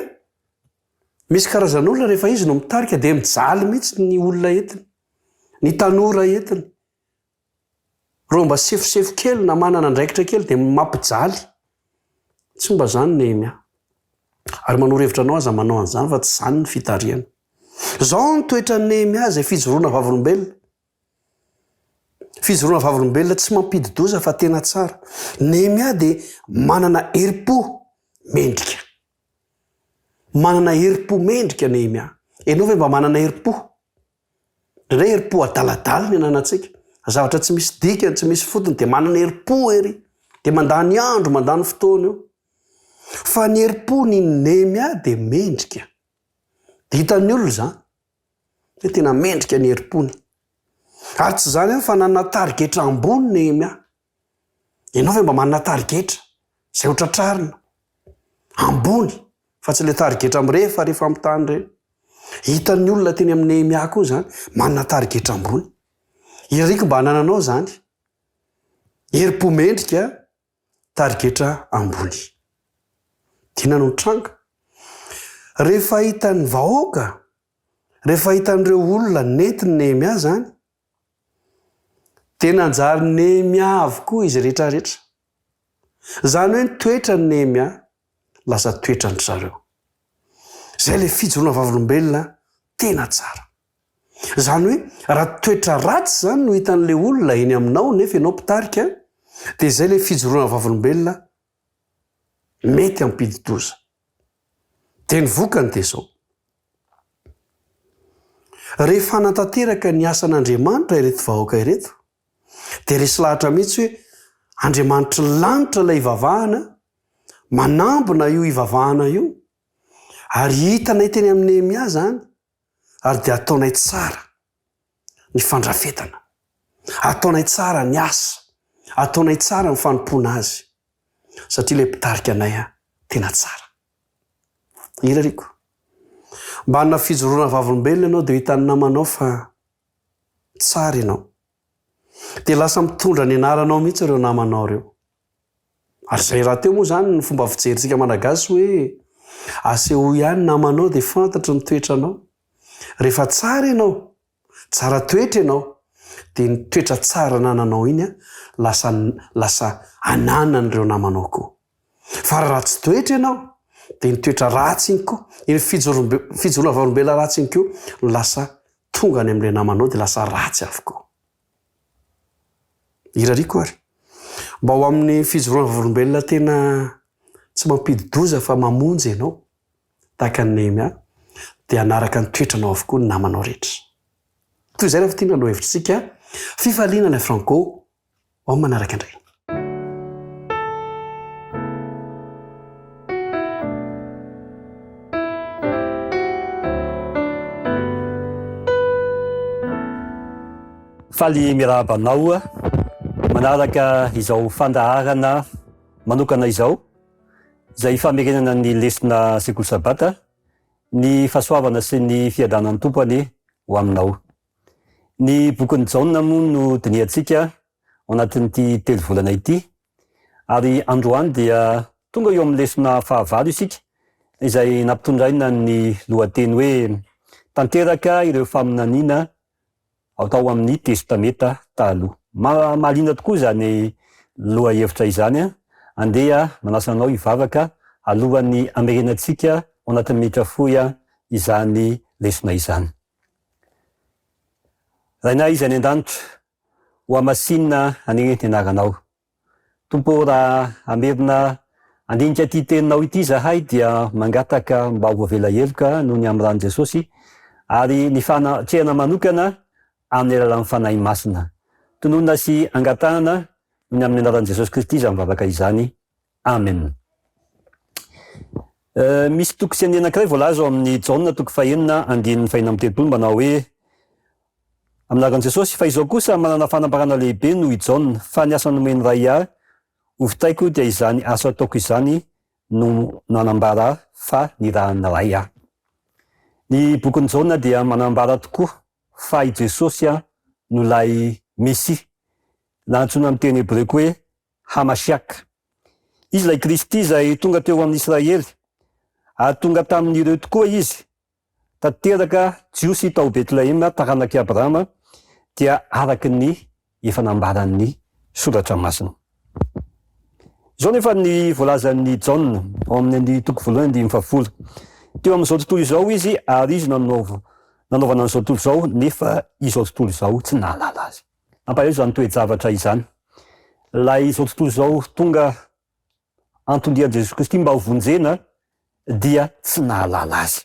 misy karazan'olona rehefa izy no mitarika dia mijaly mihitsy ny olona entiny, ny tanora entiny. Reo mba sefosefo kely na manana andraikitra kely dia mampijaly. Tsy mba zany Nehemia. Ary manoro hevitra anao aza manao an'izany fa tsy zany ny fitariana. Zao ny toetra ny Nehemia izay fijoroana vavolombelona. Fijoroana vavolombelona tsy mampididoza fa tena tsara. Nehemia dia manana herim-po mendrika. Manana herim-po mendrika Nehemia. Ianao ve mba manana herim-po? Indray herim-po adaladala ny ananantsika. Zavatra tsy misy dikany, tsy misy fotony dia manana herim-po ery. Dia mandany andro, mandany fotoana eo. Fa ny herim-po ny Nehemia dia mendrika. Dia hitan'ny olona zany. Dia tena mendrika ny herim-pony. Ary tsy zany fa nanana tarigetra ambony Nehemia. Ianao ve mba manana tarigetra izay ho tratrarina ambony, fa tsy ilay tarigetra mirehefa rehefa amin'ny tany ireny. Hitan'ny olona teny amin'ny Nehemia koa zany manana tarigetra ambony. Iriko mba hanananao zany. Herim-po mendrika, tarigetra ambony. Tiana no tranga. Rehefa hitan'ny vahoaka, rehefa hitan'ireo olona nentin'ny Nehemia zany, tena anjary Nehemia avokoa izy rehetrarehetra. Zany hoe ny toetra ny Nehemia lasa toetra ny zareo. Zay ilay fijoroana vavolombelona tena tsara. Zany hoe raha toetra ratsy zany no hitan'ilay olona eny aminao nefa ianao mpitarika, dia izay ilay fijoroana vavolombelona mety ampididoza. Dia ny vokany dia zao. Rehefa hanatanteraka ny asan'Andriamanitra ireto vahoaka ireto, dia resy lahatra mihitsy hoe Andriamanitra lanitra ilay ivavahana, manambona io ivavahana io, ary hitanay teny amin'ny Nehemia zany, ary dia ataonay tsara ny fandrafetana, ataonay tsara ny asa, ataonay tsara ny fanompona azy, satria ilay mpitarika anay tena tsara. Irariko. Mba hanana fijoroana vavolombelona ianao dia hitan'ny namanao fa tsara ianao. Dia lasa mitondra ny anaranao mihitsy ireo namanao ireo. Ary izay raha teo moa zany ny fomba fijerintsika malagasy hoe aseho ihany namanao dia fantatry ny toetranao. Rehefa tsara ianao, tsara toetra ianao, dia ny toetra tsara nananao iny lasa ananan'ireo namanao koa. Fa raha tsy toetra ianao, dia ny toetra ratsy iny koa, iny fijoroana vavolombelona ratsy iny koa, lasa tonga any amin'ilay namanao dia lasa ratsy avokoa. Irariko ary. Mba ho amin'ny fijoroana vavolombelona tena tsy mampididoza fa mamonjy ianao, tahaka ny Nehemia, dia hanaraka ny toetranao avokoa ny namanao rehetra. Toy izay rehefa tiana aloha hevitrsika, fifaliana ilay Franco, ao manaraka indray. Faly mirabanao manaraka izao fandaharana manokana izao izay famerenana ny lesona sekoly sabata, ny fahasoavana sy ny fiadanan'ny tompony ho aminao. Ny bokin'ny Jaona moa no dinihantsika ao anatin'ity 3 volana ity, ary androany dia tonga eo amin'ny lesona fahavalo isika izay nampitondraina ny lohateny hoe tanteraka ireo faminaniana atao amin'ny testameta taloha. Mahaliana tokoa zany loha hevitra izany andeha manasanao hivavaka alohan'ny amerenatsika ao anatin'ny mitra foy izany lesona izany. Rainay izay ny an-danitra ho amasinina aneny ny anaranao. Tompo raha amerina andinika ty teninao ity zahay dia mangataka mba ho avela heloka noho ny amin'ny ran'i Jesosy ary ny fanatrehana manokana amin'ny alalan'ny fanahy masina. Tononona sy angatahana noho ny amin'ny anaran'i Jesosy Kristy izany mivavaka izany. Amen. Misy toko sy andiana anankiray voalaza ao amin'ny Jaona toko 4:4 manao hoe aminaran'i Jesosy fa izao kosa manana fanambarana lehibe noho i Jaona fa ny asa nomeny ray ahy ovitaiko dia izany asa ataoko izany no nanambara fa ny rahana ray ahy. Ny bokin'i Jaona dia manambara tokoa fa i Jesosy no lay Mesia, na antsoina amin'ny teny hebreko hoe Hamasiaka. Izy lay Kristy izay tonga teo amin'ny Israely ary tonga tamin'ireo tokoa izy tanteraka jiosy tao Betlehema taranak'i Abrahama dia araky ny efa nambaran'ny soratra masina. Izao nefa ny voalazan'ny Jaona ao amin'ny toko 1:4. Teo amin'izao tontolo izao izy ary izy nanaovana an'izao tontolo izao nefa izao tontolo izao tsy nahalala azy. Ampahelo izany toe-javatra izany. Lay izao tontolo izao tonga antondrian'i Jesosy Kristy mba ho vonjena dia tsy nahalala azy.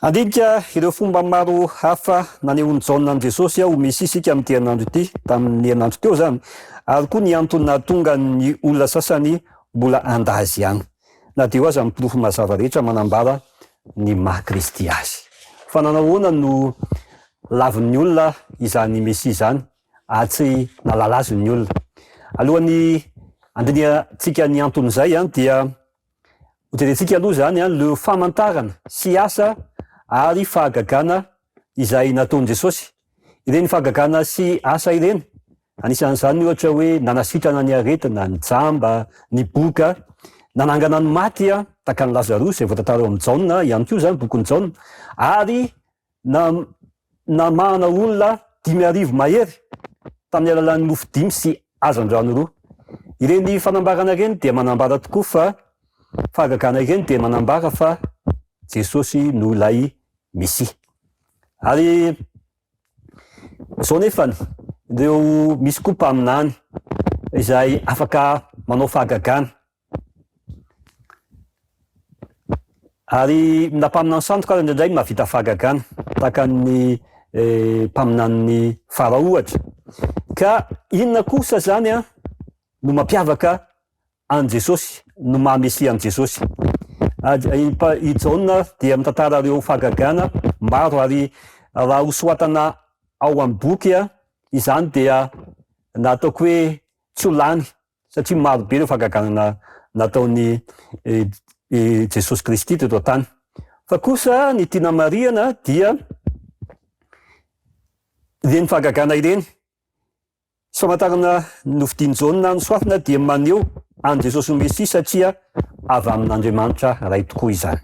Andinika ireo fomba maro hafa nanehoan'i Jaona an' Jesosy ho Mesia sika amin'ity herinandro ity, tamin'ny herinandro teo zany, ary koa ny antony nahatonga ny olona sasany mbola andazy ihany. Na dia ho aza amin'ny pirofo mazava rehetra manambara ny maha Kristy azy. Fa nanahoana no lavin'ny olona izany Mesia izany ary tsy nalala azy ny olona. Alohan'ny andiniantsika ny anton'izay dia ho jerentsika aloha zany leo famantarana sy asa ary fahagagana izay nataon'i Jesosy. Ireny fahagagana sy asa ireny, anisan'izany ohatra hoe nanasitrana ny aretina, ny jamba, ny boka, nanangana ny maty tahaka ny Lazarus izay voatantara ao amin'ny Jaona ihany koa zany bokon'ny Jaona, ary namahana olona 5,000 mahery tamin'ny alalan'ny mofo 5 sy hazan-drano 2. Ireny fanambarana ireny dia manambara tokoa fa fahagagana ireny dia manambara fa Jesosy no lay Mesia. Ary izao nefany ireo misy koa mpaminany izay afaka manao fahagagana. Ary nampaminany sandoka ary indraindray mahavita fahagagana tahaka ny mpaminan'ny Farao ohatra. Ka inona kosa zany no mampiavaka an Jesosy, no maha Mesia an Jesosy? I Jaona dia mitantara ireo fahagagana maro ary raha hosoatana ao amin'ny boky izany dia nataoko hoe tsy ho lany satria maro be ireo fahagagana nataon'ny Jesosy Kristy teto an-tany. Fa kosa ny tiana marihana dia ireny fahagagana ireny sy famantarana novidian'i Jaona nosoafina dia maneho an Jesosy Mesia satria avy amin'Andriamanitra ray tokoa izany.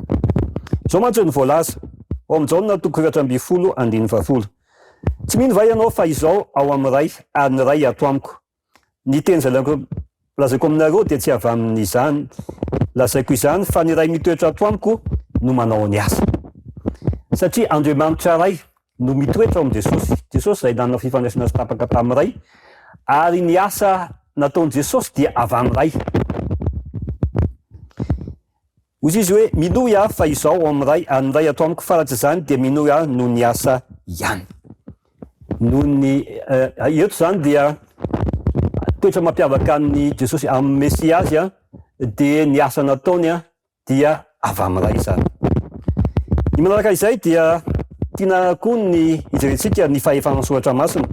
Izao mantsy ny voalaza ao amin'ny Jaona toko 2:10. Tsy mino va ianao fa izao ao amin'ny ray ary ny ray ato amiko. Ny teny izay lazaiko aminareo dia tsy avy amin'izany lazaiko izany fa ny ray mitoetra ato amiko no manao ny asa. Satria Andriamanitra ray no mitoetra ao amin'ny Jesosy. Jesosy izay nanana fifandraisana sy tapaka tamin'ny ray ary ny asa nataon'i Jesosy dia avy amin'ny ray. Ozy izy hoe minohy fa izao ao amin'ny ray ary ny ray ato amiko fa raha tsy izany dia minohy no ny asa ihany. Noho ny eto zany dia toetra mampiavaka ny Jesosy amin'ny Mesia azy dia ny asa nataony dia avy amin'ny ray izany. Ny manaraka izay dia tiana koa ny ijerentsika ny fahefan'ny soratra masina.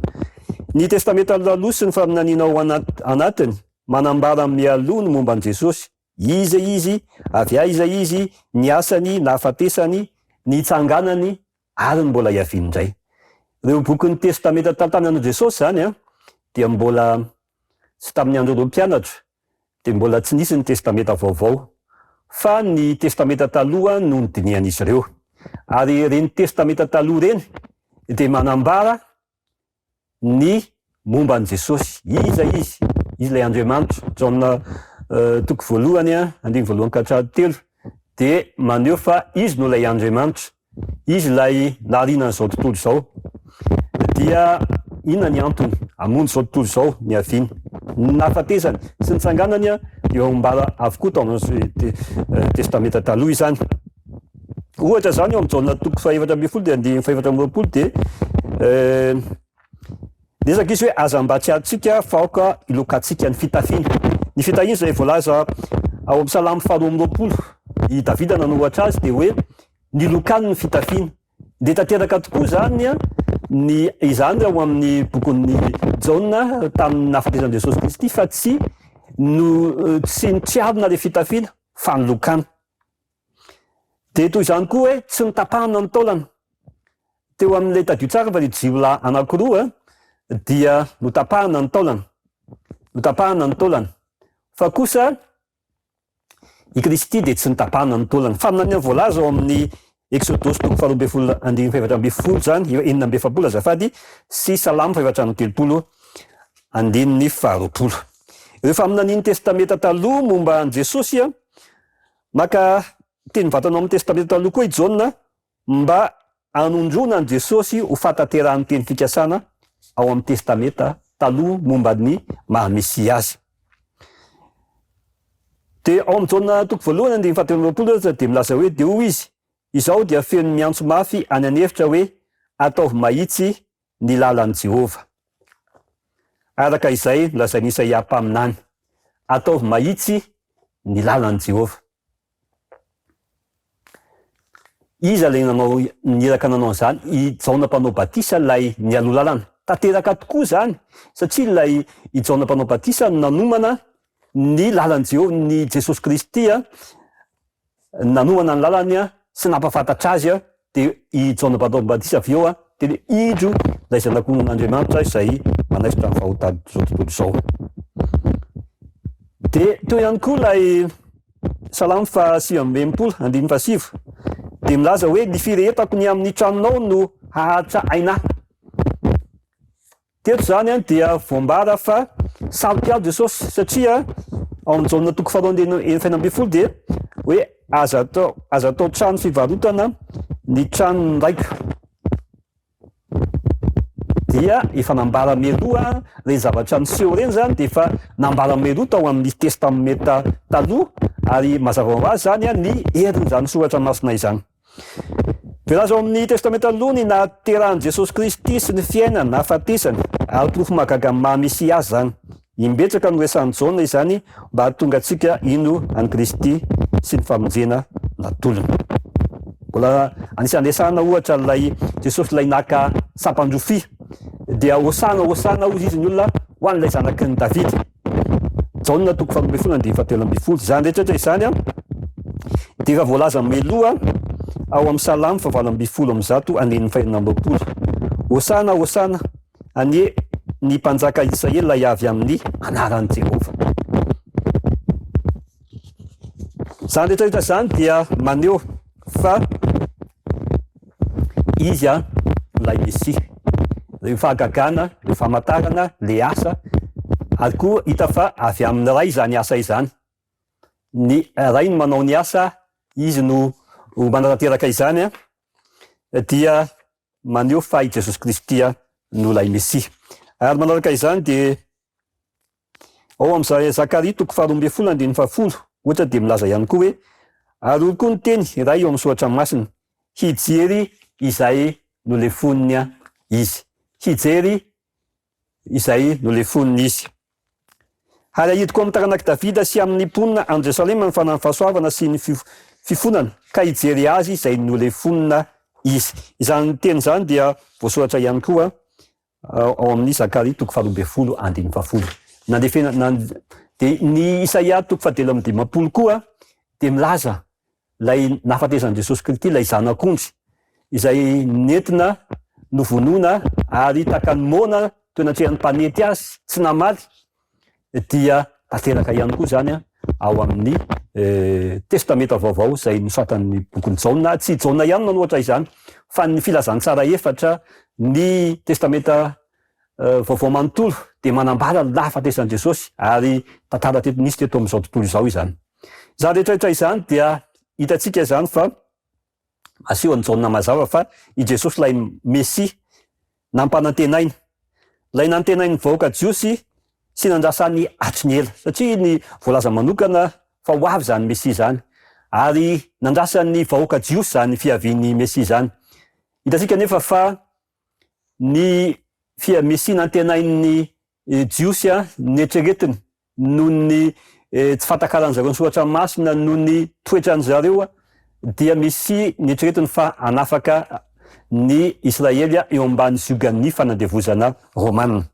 Ny testameta aloha sy ny faminaniana ao anatiny manambara mialoha ny momba an Jesosy. Iza izy, avy aiza izy, ny asany, nahafatesany, ny itsanganany ary ny mbola hiaviany indray. Ireo bokin'ny testameta tamin'ny andro Jesosy zany dia mbola tsy tamin'ny andro mpianatra dia mbola tsy nisy ny testameta vaovao fa ny testameta taloha no nodinian'izy ireo. ary reny testameta taloha reny dia manambara ny momba an' Jesosy. Iza izy ilay Andriamanitra. Jaona toko voalohany andiny voalohany ka telo dia maneho fa izy no ilay Andriamanitra, izy lay nahariana an'izao tontolo izao. Dia inona ny antony hamonjy izao tontolo izao ny haviany, nahafatesany sy nitsanganany eo ambara avokoa tao amin'ny testameta taloha izany. Ohatra zany eo amin'ny jaona toko 4:4 dia andiny 4:20 dia resaka izy hoe azam-batsy atsika faoka ilokantsika ny fitafiana. Ny fitafiana izay voalaza ao amin'ny Salamy 4:20 i Davida nanohatra azy dia hoe nilokany ny fitafiana. Dia tanteraka tokoa zany izany ao amin'ny bokon'ny Jaona tamin'ny nahafatesan'i Jesosy Kristy fa tsy nitsyarina le fitafiana fa nilokana. Dia toy izany koa hoe tsy nitapahana ny taolana. Teo amin'ilay tadio tsara fa le jiolahy anankiroa dia notapahana ny taolana. Fa kosa i Kristy dia tsy nitapahana ny taolana. Fa amin'ny voalaza ao amin'ny Exodosy toko 4:12 andiny 4:20 zany, 4:7 azafady, sy Salamy 4:30 andiny 20. Rehefa amin'n'iny testameta taloha momba an' Jesosy maka teny vatana amin'ny testameta taloha koa i Jaona mba anondrona an' Jesosy ho fataterahany teny fikasana ao amin'ny testameta taloha momba ny maha-Mesia azy. Dia ao amin'ny Jaona toko voalohany andiny 4:20 dia milaza hoe dia hoy izy, izao dia feno miantso mafy any an'efitra hoe ataovy mahitsy ny lalan'i Jehova. Araka izay lazain'i Isaia mpaminany, ataovy mahitsy ny lalan'i Jehova. Iza lay nanao niraka nanao izany? I Jaona mpanao batisa lay nialoha lalana. Tanteraka tokoa zany satria lay i Jaona mpanao batisa nanomana ny lalan'i Jehova, ny Jesosy Kristy nanomana ny lalany sy nampafantatra azy dia i Jaona mpanao batisa avy eo dia idro lay zanakonan'Andriamanitra izay manaisitra ny fahotany zao tontolo izao. Dia teo ihany koa lay Salamy 5:20 andiny 7 dia milaza hoe ny firehetako ny amin'ny tranonao no hahatra aina. Teto zany dia voambara fa saropialo Jesosy satria ao amin'ny Jaona toko 4:20 dia hoe aza atao trano fivarotana ny tranony raika. Dia efa nambara meloa reny zavatra niseho reny zany dia efa nambara meloa tao amin'ny testameta taloha ary mazava ho azy zany ny herin'izany soratra masina izany. Milaza ao amin'ny testameta taloha ny nahaterahan'i Jesosy Kristy sy ny fiainany nahafatesany ary porofo mahagaga amin'ny maha-Mesia azy zany. Imbetsaka no resan'i Jaona izany mba hahatonga antsika ino an'i Kristy sy ny famonjena natolona. Mbola anisan'ny resahana ohatra lay Jesosy lay naka sampandrofia dia hosana hozy izy ny olona ho an'ilay zanaky ny Davida. Jaona toko 4:17 zany rehetratra izany dia efa voalaza meloa ao amin'ny Salamy 4:20 andiny 4:20. Hosana anie ny mpanjaka Israely lay avy amin'ny anaran'i Jehova. Zany rehetrarehetra zany dia maneho fa izy lay Mesia, le fahagagana, le famantarana, le asa ary koa hita fa avy amin'ny ray zany asa izany. Ny ray no manao ny asa, izy no manarateraka izany dia maneho fa i Jesosy Kristy no lay Mesia. Ary manaraka izany dia ao amin'izay Zakaria toko 12 andiny 10 ohatra dia milaza ihany koa hoe ary olo koa ny teny iray eo amin'ny soratra masina, hijery izay no lefoniny izy. Hijery izay no lefoniny izy. Ary ahidiko amin'ny taranaki Davida sy amin'ny mponina any Jerusalema ny fanan'ny fahasoavana sy ny fifonana ka hijery azy izay no lefonina izy. Izany teny zany dia voasoratra ihany koa ao amin'ny Zakaria toko 12 andiny 10. Dia ny Isaia toko 10:15 koa dia milaza lay nahafatesan'i Jesosy Kristy lay zanak'ondry izay nentina novonona ary takany mona toy natrehan'ny mpanety azy tsy namaly dia tanteraka ihany koa zany ao amin'ny testameta vaovao zay nosatan'ny bokony jaona tsy jaona ihany nanoatra izany fa ny filazantsara efatra ny testameta vaovao manontolo de manambara lafatesan'i Jesosy ary tantara nisy teto amin'izao tontolo izao izany. Za rehetrarehetra izany dia hitatsika izany fa aseho ny jaona mazava fa i Jesosy lay Mesia nampanantenaina, lay nantenainy vahoaka jiosy sy nandrasany atry ny ela satria ny voalaza manokana fa ho avy zany Mesia zany ary nandrasany vahoaka jiosy zany fiaviany Mesia zany. Hitatsika nefa fa ny Mesia nantenainy jiosy netreretiny noho ny tsy fatakaran'zareo ny soratra masina noho ny toetran'zareo dia Mesia netreretiny fa anafaka ny Israely eo ambany zogan'ny fanandevozana Romanina.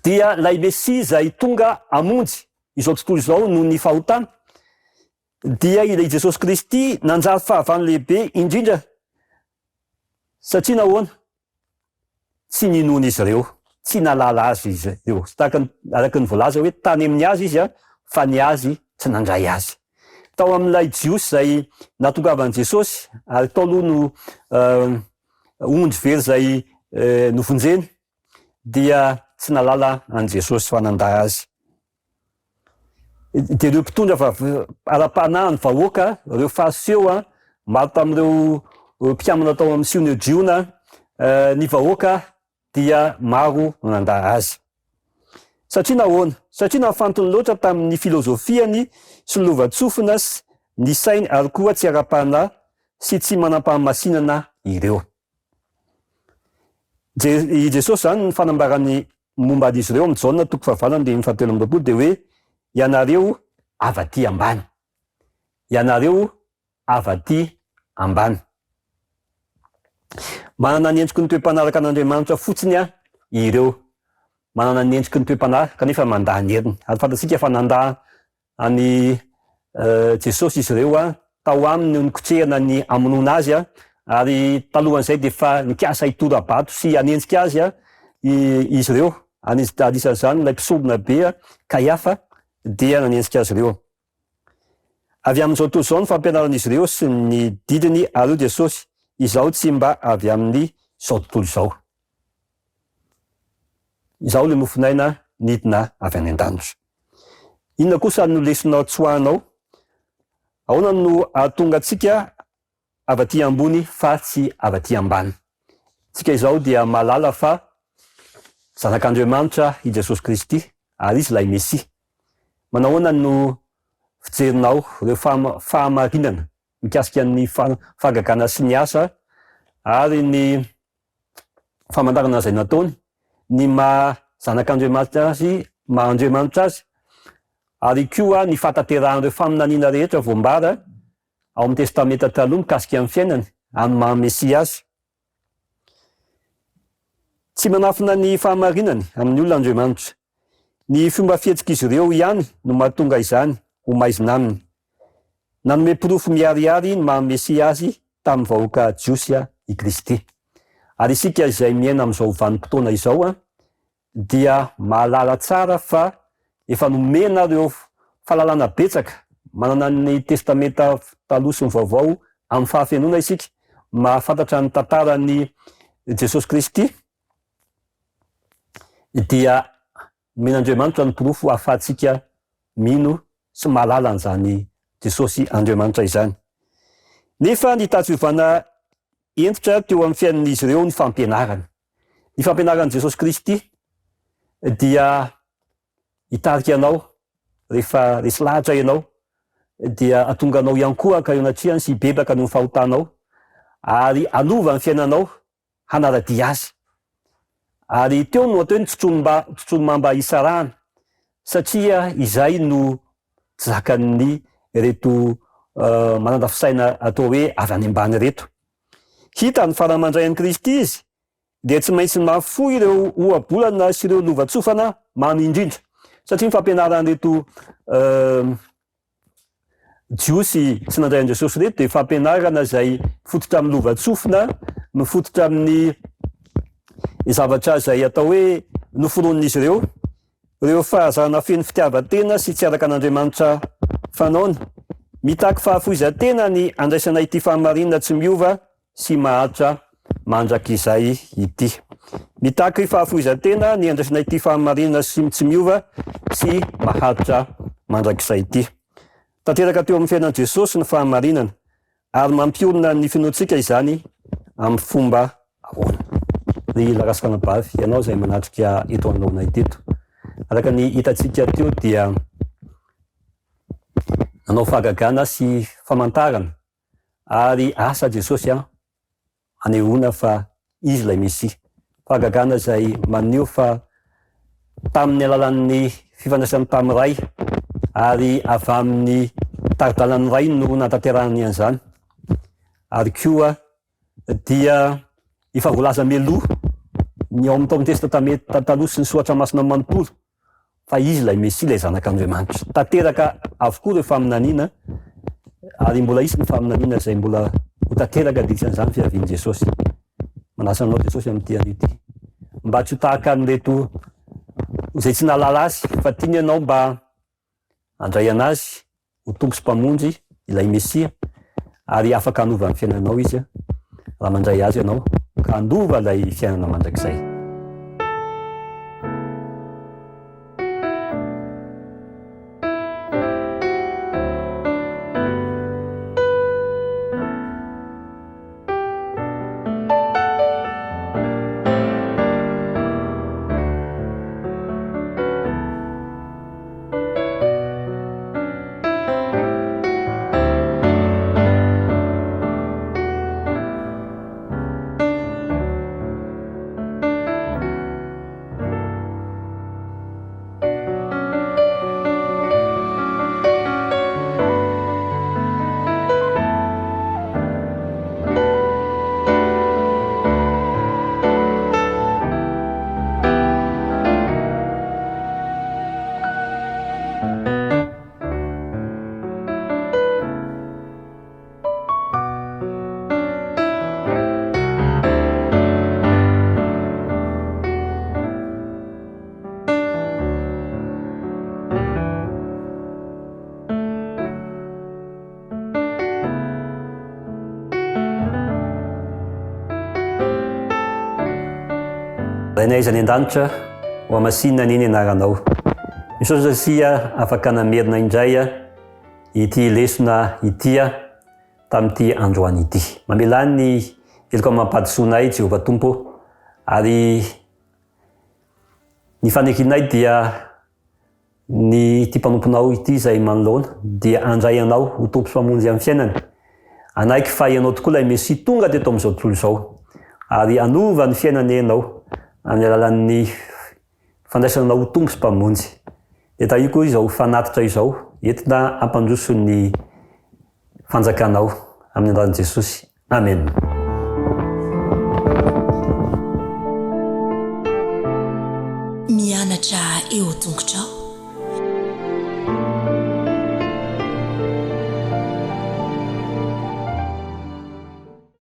Dia lay Mesia zay tonga amonjy izao tontolo izao noho ny fahotana dia ilay Jesosy Kristy nanjary fahavany lehibe indrindra satria nahoana tsy ninon'izy ireo, tsy nalala azy izy ireo, araky ny voalaza hoe tany amin'ny azy izy fa ny azy tsy nandray azy. Tao amin'ilay jiosy zay natongavan'i Jesosy ary tao aloha no ondry very zay novonjeny dia tsy nalala an' Jesosy fa nandà azy. De ireo mpitondra ara-panahy ny vahoaka, ireo fariseho maro tamin'ireo mpiamana tao amin'ny Sinedraiona ny vahoaka dia maro no nandà azy. Satria nahoana? Satria nafantony loatra tamin'ny filozofiany sy lovatsofina ny sainy ary koa tsy ara-panahy sy tsy manam-pahamasinana ireo. I Jesosy zany ny fanambarany momba an'izy ireo amin'ny Jaona toko fahavalony de 7:17 de hoe ianareo avaty ambany. Ianareo avaty ambany. Manana ny endriky ny toe-panaraka an'Andriamanitra fotsiny ireo. Manana ny endriky ny toe-panaraka kanefa mandà ny heriny. Ary fantatsika fa nandà any Jesosy izy ireo tao aminy nikotrehana ny amonoana azy ary talohan'izay de fa nikasa hitora-bato sy hanenjika azy izy ireo. Anisan'izany ilay mpisolona be Kaiafa dia nanenjika azy ireo. Avy amin'izao tontolo izao ny fampianaran'izy ireo sy ny didiny ary Jesosy izao tsy mba avy amin'ny izao tontolo izao. Izao le mofinaina nidina avy any an-danitra. Inona kosa no lesona tsoahanao? Ahoana no ahatonga antsika avaty ambony fa tsy avaty ambany? Tsika izao dia mahalala fa zanak'Andriamanitra i Jesosy Kristy ary izy lay Mesia. Manahoana no fijerinao ireo fahamarinana mikasika ny fahagagana sy ny asa ary ny famantarana izay nataony ny zanak'Andriamanitra azy, maha-Andriamanitra azy ary koa ny fatateran'ireo faminaniana rehetra voambara ao amin'ny testameta taloha mikasika amin'ny fiainany amin'ny maha-Mesia azy. Tsy manafina ny fahamarinany amin'ny olon'Andriamanitra. Ny fomba fihetsik'izy ireo ihany no mahatonga izany ho maizina aminy. Nanome pirofo miharihary ny maha-Mesia azy tamin'ny vahoaka jiosy i Kristy. Ary isika izay miaina amin'izao vanim-potoana izao dia mahalala tsara fa efa nomena ireo fahalalana betsaka manana ny testameta taloha sy ny vaovao amin'ny fahafenona isika mahafantatra ny tantarany Jesosy Kristy dia men'Andriamanitra ny pirofo ahafahantsika mino sy mahalala an'izany Jesosy Andriamanitra izany. Nefa ny tadiovana entitra teo amin'ny fiainan'izy ireo ny fampianarana. Ny fampianaran'i Jesosy Kristy dia hitarika anao rehefa resy lahatra ianao dia atonga anao ihany koa ka anatriany sy hibebaka noho ny fahotanao ary alova ny fiainanao hanaradia azy. Ary teo no atao ny tsotsonomamba isarahana satria izay no tsy zakan'ny reto manandafisaina atao hoe avy any ambany reto. Hita ny fara-mandray an'i Kristy izy dia tsy maintsy mahafoy ireo ohabolana sy ireo lovatsofana mamy indrindra satria ny fampianaran'ireto jiosy sy nandray an'i Jesosy reto dia fampianarana izay fototra amin'ny lovatsofina, mifototra amin'ny zavatra izay atao hoe noforonin'izy ireo reo fahazana feno fitiavatena sy tsy araka an'Andriamanitra fanaona. Mitaky fahafoizantena ny andraisana ity fahamarinana tsy miova sy mahatra mandrak'izay ity. Mitaky fahafoizantena ny andraisana ity fahamarinana sy tsy miova sy mahatra mandrak'izay ity. Tanteraka teo amin'ny fiainan'i Jesosy ny fahamarinana ary mampiolona ny finoantsika izany amin'ny fomba ahoana. Ry Larasika Anabavy, ianao izay manatrika eto anoloana iteto. Araka ny hitantsika teo dia nanao fahagagana sy famantarana ary asa Jesosy anehoana fa izy ilay Mesia. Fahagagana izay maneho fa tamin'ny alalan'ny fifandraisany tamin'ny ray ary avy amin'ny taridalan'ny ray no natanterahany an'izany. Ary koa dia efa voalaza meloha ny ao amin'ny Taon'ny Testamenta taloha sy ny Soratra Masina manontolo fa izy ilay Mesia, ilay zanak'Andriamanitra. Tanteraka avokoa ireo faminaniana ary mbola isy ny faminaniana izay mbola ho tanteraka dikan'izany fiavian'i Jesosy. Manasa anao Jesosy amin'ity an'ity mba tsy ho tahaka an'ireto izay tsy nahalala azy fa tiany ianao mba handray anazy ho tompo sy mpamonjy ilay Mesia ary afaka hanova ny fiainanao izy raha mandray azy ianao ka handova ilay fiainana mandrakizay. Rainay izy any an-danitra ho amasinina neny anaranao. Misaotra Zasia afaka namerina indray ity lesona ity tamin'ity androany ity. Mamelany ny eloko mampadisoanay Jehovah Tompo ary ny fanekinay dia ny ty mpanomponao ity izay manoloana dia andray anao ho tompo sy mpamonjy amin'ny fiainany. Anaiky fa ianao tokoa ilay Mesia tonga teto amin'izao tontolo izao ary anova ny fiainany ianao amin'ny alalan'ny fandraisanao ho tompo sy mpamonjy. Dia io koa izao fanatitra izao entina hampandroso ny fanjakanao amin'ny andaran'i Jesosy. Amen. Mianatra eo tongotrao.